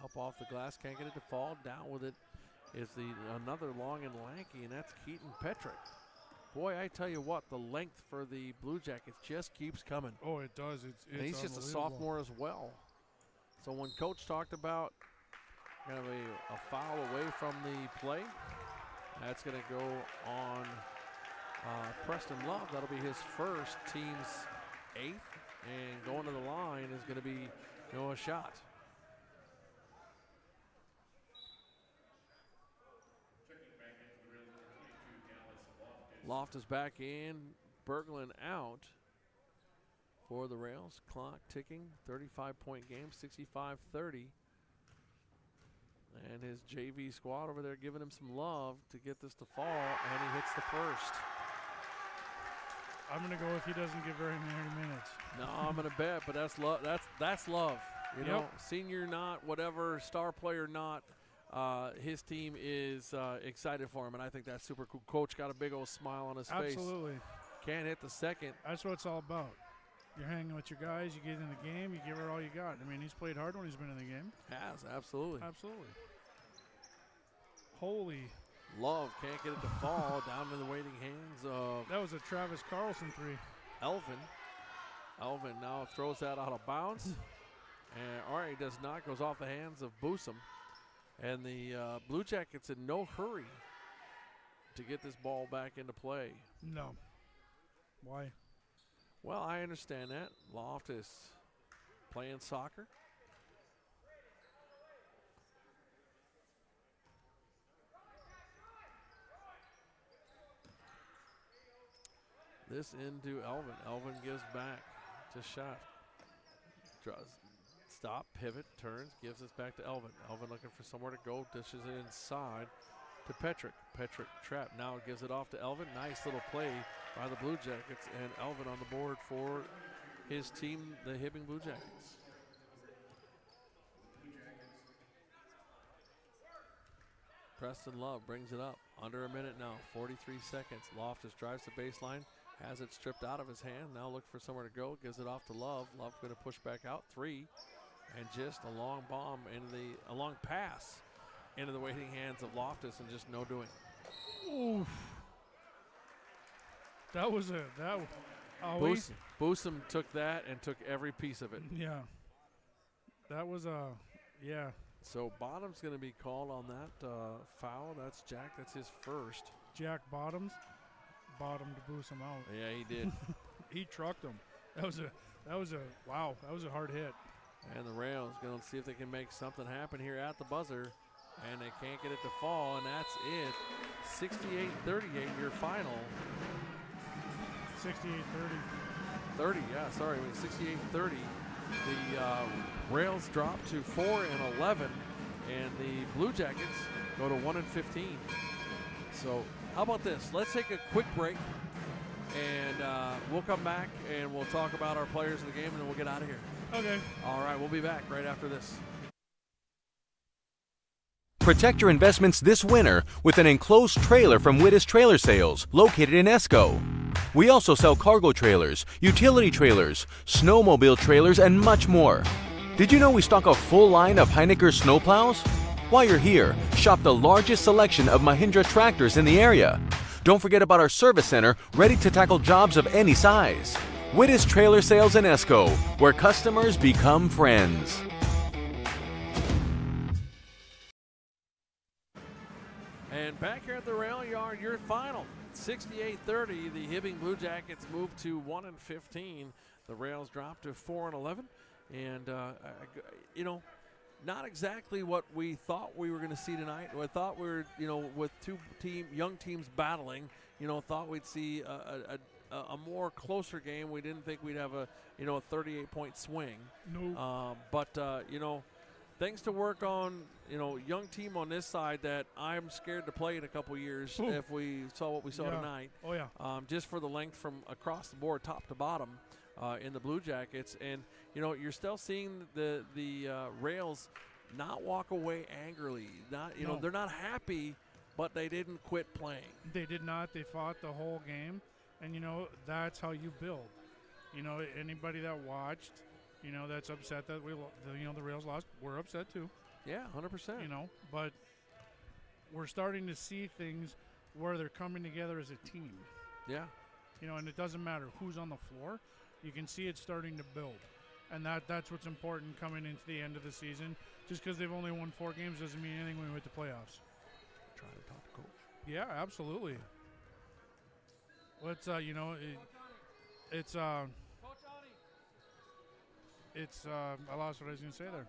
Up off the glass, can't get it to fall. Down with it is another long and lanky, and that's Keaton Petrick. Boy, I tell you what, the length for the Blue Jackets just keeps coming. Oh, it does. And he's just a sophomore as well. So when Coach talked about kind of a foul away from the play, that's going to go on Preston Love. That'll be his first, team's 8th. And going to the line is going to be Noah Shott. Loft is back in, Berglund out for the Rails. Clock ticking, 35-point game, 65-30. And his JV squad over there giving him some love to get this to fall, and he hits the first. I'm going to go if he doesn't get very many minutes. No, I'm going to bet, but that's love. That's love. You know, senior not, whatever, star player not. His team is excited for him, and I think that's super cool. Coach got a big old smile on his face. Absolutely. Can't hit the second. That's what it's all about. You're hanging with your guys, you get in the game, you give it all you got. I mean, he's played hard when he's been in the game. Has, absolutely. Absolutely. Holy. Love can't get it to fall down to the waiting hands of. That was a Travis Carlson 3. Elvin. Elvin now throws that out of bounds. And all right, he does not. Goes off the hands of Boosum. And the Blue Jackets in no hurry to get this ball back into play. No. Why? Well, I understand that. Loft is playing soccer. This into Elvin. Elvin gives back to Shott. Draws. Stop, pivot, turns, gives this back to Elvin. Elvin looking for somewhere to go, dishes it inside to Petrick. Petrick trapped, now gives it off to Elvin. Nice little play by the Blue Jackets, and Elvin on the board for his team, the Hibbing Blue Jackets. Preston Love brings it up, under a minute now, 43 seconds. Loftus drives the baseline, has it stripped out of his hand, now look for somewhere to go, gives it off to Love. Love going to push back out, 3. And just a long bomb a long pass into the waiting hands of Loftus, and just no doing. Oof. That was Boosum took that and took every piece of it. Yeah. That was yeah. So Bottom's going to be called on that foul. That's Jack. That's his first. Jack Bottoms bottomed Boosum out. Yeah, he did. He trucked him. That was a hard hit. And the Rails going to see if they can make something happen here at the buzzer. And they can't get it to fall, and that's it. 68-38, your final. 68-30. 30, yeah, sorry. 68-30. The Rails drop to 4-11, and the Blue Jackets go to 1-15. So how about this? Let's take a quick break, and we'll come back, and we'll talk about our players of the game, and then we'll get out of here. Okay. All right, we'll be back right after this. Protect your investments this winter with an enclosed trailer from Wittes Trailer Sales, located in Esco. We also sell cargo trailers, utility trailers, snowmobile trailers, and much more. Did you know we stock a full line of Heinecker snowplows? While you're here, shop the largest selection of Mahindra tractors in the area. Don't forget about our service center, ready to tackle jobs of any size. Wittes Trailer Sales in Esco, where customers become friends. And back here at the rail yard, your final. 68-30, the Hibbing Blue Jackets move to 1-15. The Rails drop to 4-11. And, not exactly what we thought we were going to see tonight. I thought we were, with two young teams battling, thought we'd see a more closer game. We didn't think we'd have a 38-point swing. No. But things to work on, young team on this side that I'm scared to play in a couple years if we saw what we saw tonight. Oh, yeah. Just for the length from across the board, top to bottom, in the Blue Jackets. And, you're still seeing the Rails not walk away angrily. They're not happy, but they didn't quit playing. They did not. They fought the whole game. And, that's how you build. Anybody that watched, that's upset that the Rails lost, we're upset too. Yeah, 100%. But we're starting to see things where they're coming together as a team. Yeah. And it doesn't matter who's on the floor. You can see it starting to build. And that's what's important coming into the end of the season. Just because they've only won 4 games doesn't mean anything when we went to playoffs. Try to talk to coach. Yeah, absolutely. Let's, I lost what I was going to say there.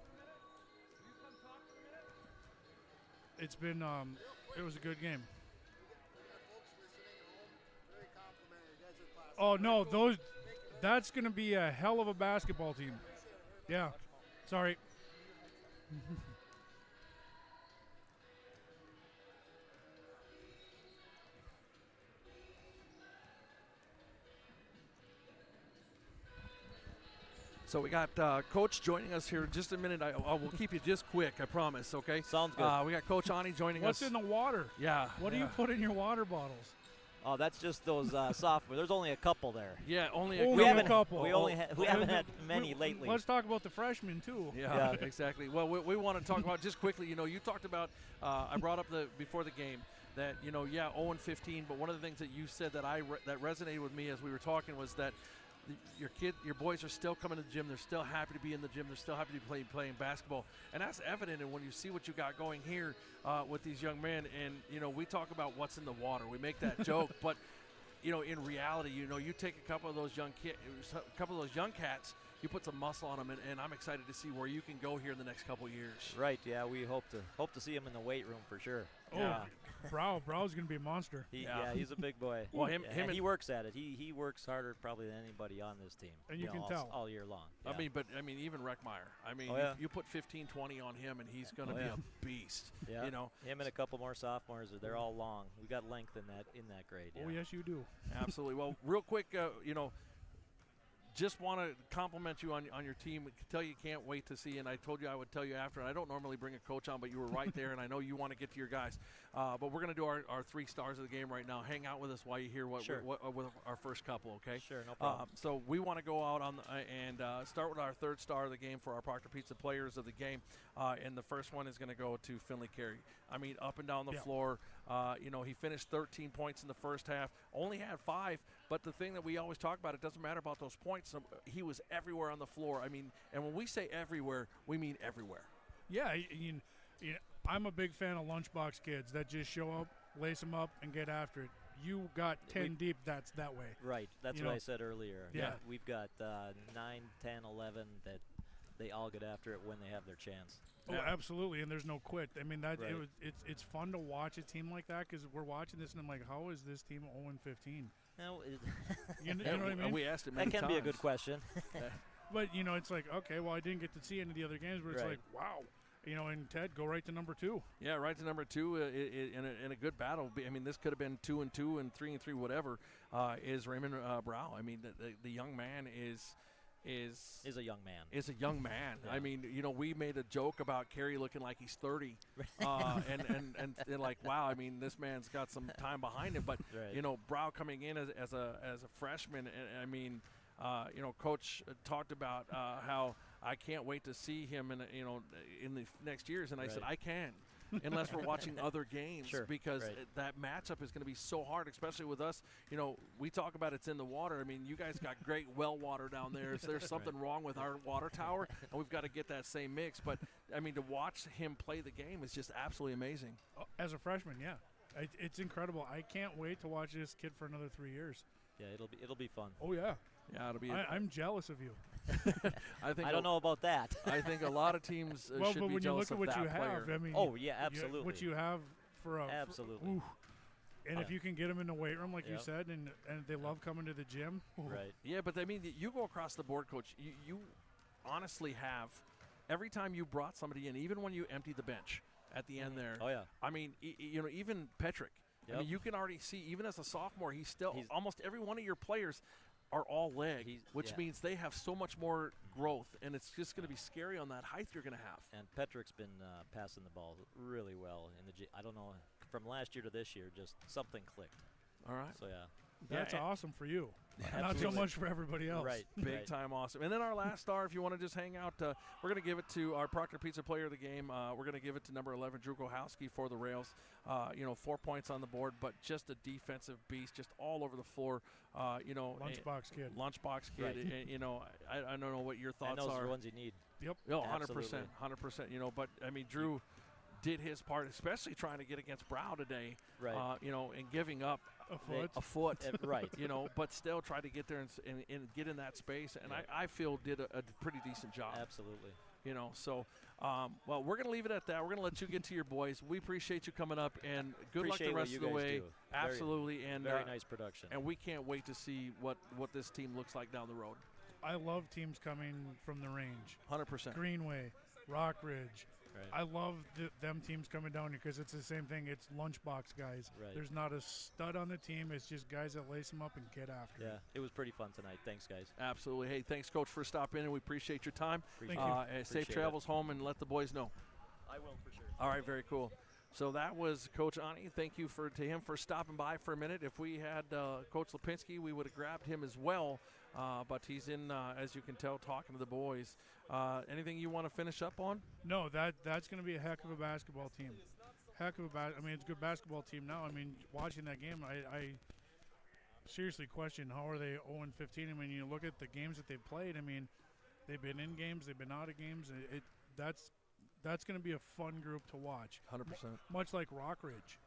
It's been, it was a good game. Oh, no, that's going to be a hell of a basketball team. Yeah, sorry. So we got Coach joining us here in just a minute. I will keep you just quick, I promise, okay? Sounds good. We got Coach Ani joining What's us. in the water? Yeah. What do you put in your water bottles? Oh, that's just those software. There's only a couple there. Yeah, only a couple. We haven't had many lately. Let's talk about the freshmen too. Yeah, exactly. Well, we want to talk about just quickly. You talked about. I brought up before the game that 0-15. But one of the things that you said that that resonated with me as we were talking was that your boys are still coming to the gym. They're still happy to be in the gym. They're still happy to be playing basketball, and that's evident. And when you see what you got going here with these young men, and we talk about what's in the water. We make that joke, but in reality, you take a couple of those young cats. You put some muscle on them, and I'm excited to see where you can go here in the next couple of years. Right. Yeah, we hope to see him in the weight room for sure. Oh, yeah. Brow's gonna be a monster. He's a big boy. Well, and he works at it. He works harder probably than anybody on this team. And you can tell all year long. Yeah. Even Reckmeyer. You put 15, 20 on him, and he's gonna be a beast. Yeah. Him and a couple more sophomores. They're all long. We got length in that grade. Oh yes, you do. Absolutely. Well, real quick, just want to compliment you on your team. Tell you can't wait to see, and I told you I would tell you after. And I don't normally bring a coach on, but you were right there, and I know you want to get to your guys. But we're going to do our 3 stars of the game right now. Hang out with us while you hear what with our first couple, okay? Sure, no problem. So we want to go out and start with our 3rd star of the game for our Proctor Pizza players of the game. And the first one is going to go to Finley Carey. Up and down the floor. He finished 13 points in the first half, only had 5. But the thing that we always talk about, it doesn't matter about those points. He was everywhere on the floor. And when we say everywhere, we mean everywhere. Yeah, I'm a big fan of lunchbox kids that just show up, lace them up, and get after it. You got 10 deep, that's that way. Right. That's what I said earlier. Yeah. We've got 9, 10, 11 that they all get after it when they have their chance. Oh, absolutely, and there's no quit. Right. It's fun to watch a team like that because we're watching this and I'm like, how is this team 0-15? No, you know what I mean? We asked it many times. That can be a good question. But it's like, okay, well, I didn't get to see any of the other games, but it's like, wow. And Ted, go right to number 2. Yeah, right to number 2 in a good battle. This could have been 2-2 and 3-3, whatever. Is Raymond Brow? The young man is a young man. Is a young man. Yeah. We made a joke about Kerry looking like he's 30, and like, wow. This man's got some time behind him. But Brow coming in as a freshman, and Coach talked about how I can't wait to see him in the next years, and I said I can. Unless we're watching other games, because that matchup is going to be so hard, especially with us. We talk about it's in the water. You guys got great well water down there. If there's something wrong with our water tower, and we've got to get that same mix. But, to watch him play the game is just absolutely amazing. As a freshman, yeah. It's incredible. I can't wait to watch this kid for another 3 years. Yeah, it'll be fun. Oh, yeah. Yeah, it'll be. I'm jealous of you. I don't know about that. I think a lot of teams should be jealous of that player. Well, but when you look at what you have, oh yeah, absolutely. What you have for a absolutely. And if you can get them in the weight room, like you said, and they love coming to the gym, right? Yeah, but you go across the board, Coach. You honestly have every time you brought somebody in, even when you emptied the bench at the end there. Oh, yeah. I mean, even Petrick. Yep. I mean, you can already see, even as a sophomore, he's almost every one of your players are all leg, which means they have so much more growth, and it's just going to be scary on that height you're going to have. And Petrick's been passing the ball really well in the I don't know, from last year to this year, just something clicked. All right. So, yeah. That's awesome for you. Not so Absolutely. much for everybody else. Right. Big time awesome. And then our last star, if you want to just hang out, we're going to give it to our Proctor Pizza player of the game. We're going to give it to number 11, Drew Kochowski, for the Rails. 4 points on the board, but just a defensive beast, just all over the floor. Lunchbox kid. Lunchbox kid. Right. And, I don't know what your thoughts and those are. are the ones you need. Yep. Oh, 100%. Absolutely. 100%. But, I mean, Drew did his part, especially trying to get against Brow today. Right. And giving up a foot. Right. But still try to get there and get in that space. And I feel did a pretty decent job. Absolutely. Well, we're going to leave it at that. We're going to let you get to your boys. We appreciate you coming up, and good luck the rest of the way. Absolutely. Very nice production. And we can't wait to see what this team looks like down the road. I love teams coming from the range. 100%. Greenway, Rockridge. Right. I love them teams coming down here because it's the same thing. It's lunchbox guys. Right. There's not a stud on the team. It's just guys that lace them up and get after it. Yeah, it was pretty fun tonight. Thanks, guys. Absolutely. Hey, thanks, Coach, for stopping in, and we appreciate your time. Thank you. Safe travels home, and let the boys know. I will, for sure. All right, very cool. So that was Coach Ani. Thank you to him for stopping by for a minute. If we had Coach Lipinski, we would have grabbed him as well. But he's in, as you can tell, talking to the boys. Anything you want to finish up on? No, that's going to be a heck of a basketball team. It's a good basketball team now. I mean, watching that game, I seriously question how are they 0-15. I mean, you look at the games that they've played. I mean, they've been in games, they've been out of games. That's going to be a fun group to watch. 100%. Much like Rockridge,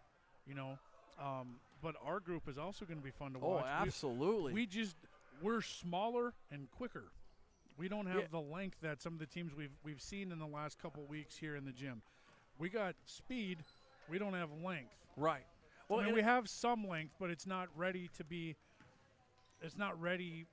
But our group is also going to be fun to watch. Oh, absolutely. We're smaller and quicker. We don't have the length that some of the teams we've seen in the last couple weeks here in the gym. We got speed. We don't have length. Right. Well, we have some length, but it's not ready to be. It's not ready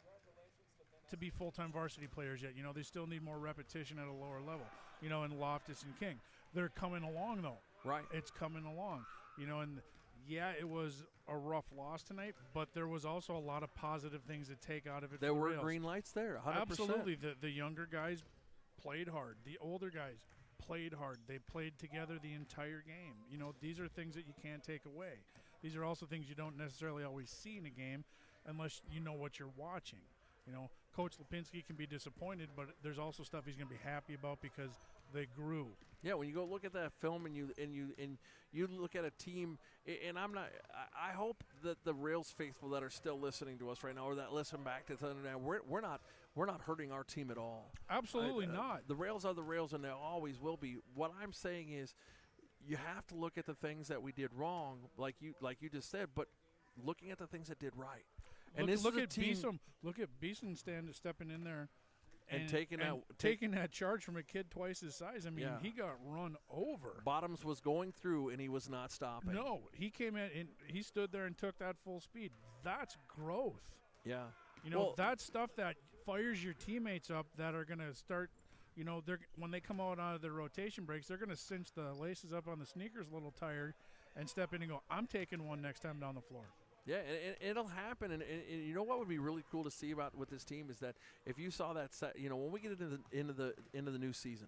to be full-time varsity players yet. They still need more repetition at a lower level. In Loftus and King, they're coming along though. Right. It's coming along. And yeah, it was a rough loss tonight, but there was also a lot of positive things to take out of it. There for were Rails. green lights there. 100%. Absolutely. The younger guys played hard. The older guys played hard. They played together the entire game. These are things that you can't take away. These are also things you don't necessarily always see in a game unless you know what you're watching. Coach Lipinski can be disappointed, but there's also stuff he's going to be happy about because they grew. Yeah, when you go look at that film and you look at a team, and I hope that the Rails faithful that are still listening to us right now, or that listen back to Thunder Night, we're not hurting our team at all. Absolutely not. The Rails are the Rails, and they always will be. What I'm saying is, you have to look at the things that we did wrong, like you just said, but looking at the things that did right. And look at Beeson. Look at Beeson stepping in there. And taking that charge from a kid twice his size. I mean, he got run over. Bottoms was going through, and he was not stopping. No, he came in, and he stood there and took that full speed. That's growth. Yeah. That's stuff that fires your teammates up that are going to start, when they come out of their rotation breaks, they're going to cinch the laces up on the sneakers a little tired and step in and go, I'm taking one next time down the floor. Yeah, and it'll happen, and you know what would be really cool to see about with this team is that if you saw that set, when we get into the new season,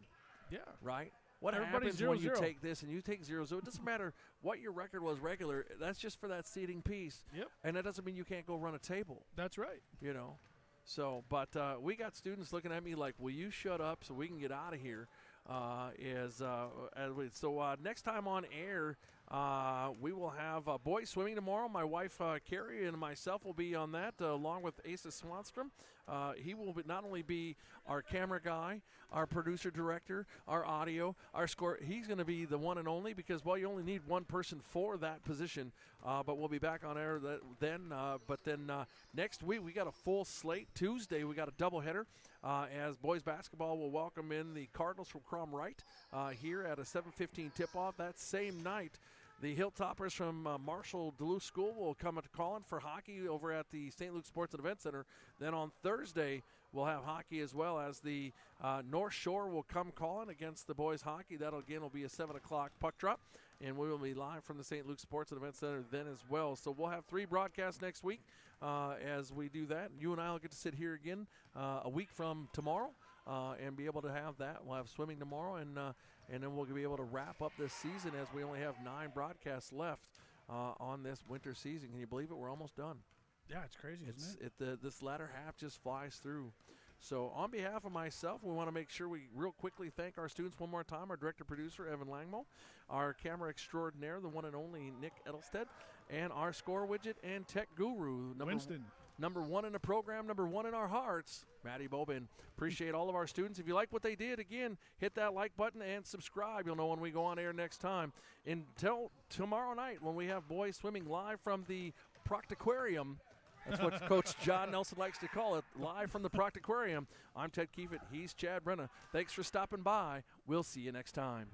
right? What happens when you take this and you take 0-0? It doesn't matter what your record was regular. That's just for that seeding piece. Yep. And that doesn't mean you can't go run a table. That's right. So, but we got students looking at me like, "Will you shut up so we can get out of here?" Next time on air, we will have boys swimming tomorrow. My wife Carrie and myself will be on that, along with Asa Swanstrom. He will not only be our camera guy, our producer director, our audio, our score. He's going to be the one and only because you only need one person for that position. But we'll be back on air then. But then next week we got a full slate. Tuesday we got a doubleheader. As boys basketball will welcome in the Cardinals from Crom Wright here at a 7:15 tip-off. That same night, The Hilltoppers from Marshall Duluth School will come to Collin for hockey over at the St. Luke Sports and Event Center. Then on Thursday, we'll have hockey as well as the North Shore will come calling against the boys hockey. That'll again will be a 7 o'clock puck drop, and we will be live from the St. Luke Sports and Event Center then as well. So we'll have 3 broadcasts next week as we do that. You and I will get to sit here again a week from tomorrow and be able to have that. We'll have swimming tomorrow, and then we'll be able to wrap up this season as we only have 9 broadcasts left on this winter season. Can you believe it? We're almost done. Yeah, it's crazy, isn't it? This latter half just flies through. So on behalf of myself, we want to make sure we real quickly thank our students one more time, our director-producer, Evan Langmo, our camera extraordinaire, the one and only Nick Edelstead, and our score widget and tech guru, number 1 in the program, number 1 in our hearts, Maddie Bobin. Appreciate all of our students. If you like what they did, again, hit that like button and subscribe. You'll know when we go on air next time. Until tomorrow night when we have boys swimming live from the Proctaquarium. That's what Coach John Nelson likes to call it, live from the Proctaquarium. I'm Ted Kiefert. He's Chad Brenna. Thanks for stopping by. We'll see you next time.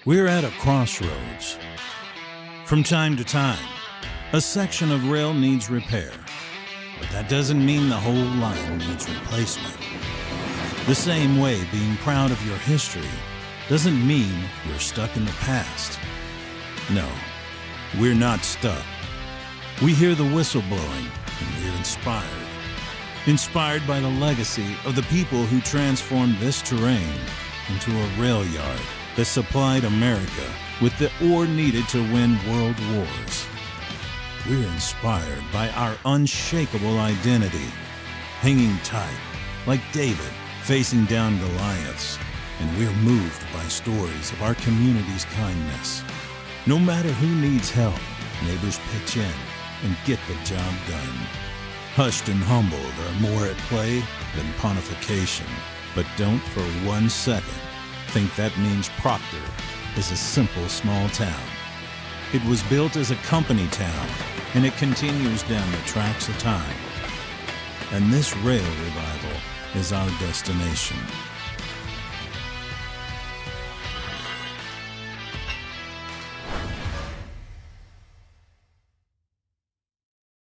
We're at a crossroads. From time to time, a section of rail needs repair, but that doesn't mean the whole line needs replacement. The same way being proud of your history doesn't mean you're stuck in the past. No. We're not stuck. We hear the whistle blowing, and we're inspired. Inspired by the legacy of the people who transformed this terrain into a rail yard that supplied America with the ore needed to win world wars. We're inspired by our unshakable identity, hanging tight, like David facing down Goliaths, and we're moved by stories of our community's kindness. No matter who needs help, neighbors pitch in and get the job done. Hushed and humble, there are more at play than pontification. But don't for 1 second think that means Proctor is a simple small town. It was built as a company town, and it continues down the tracks of time. And this rail revival is our destination.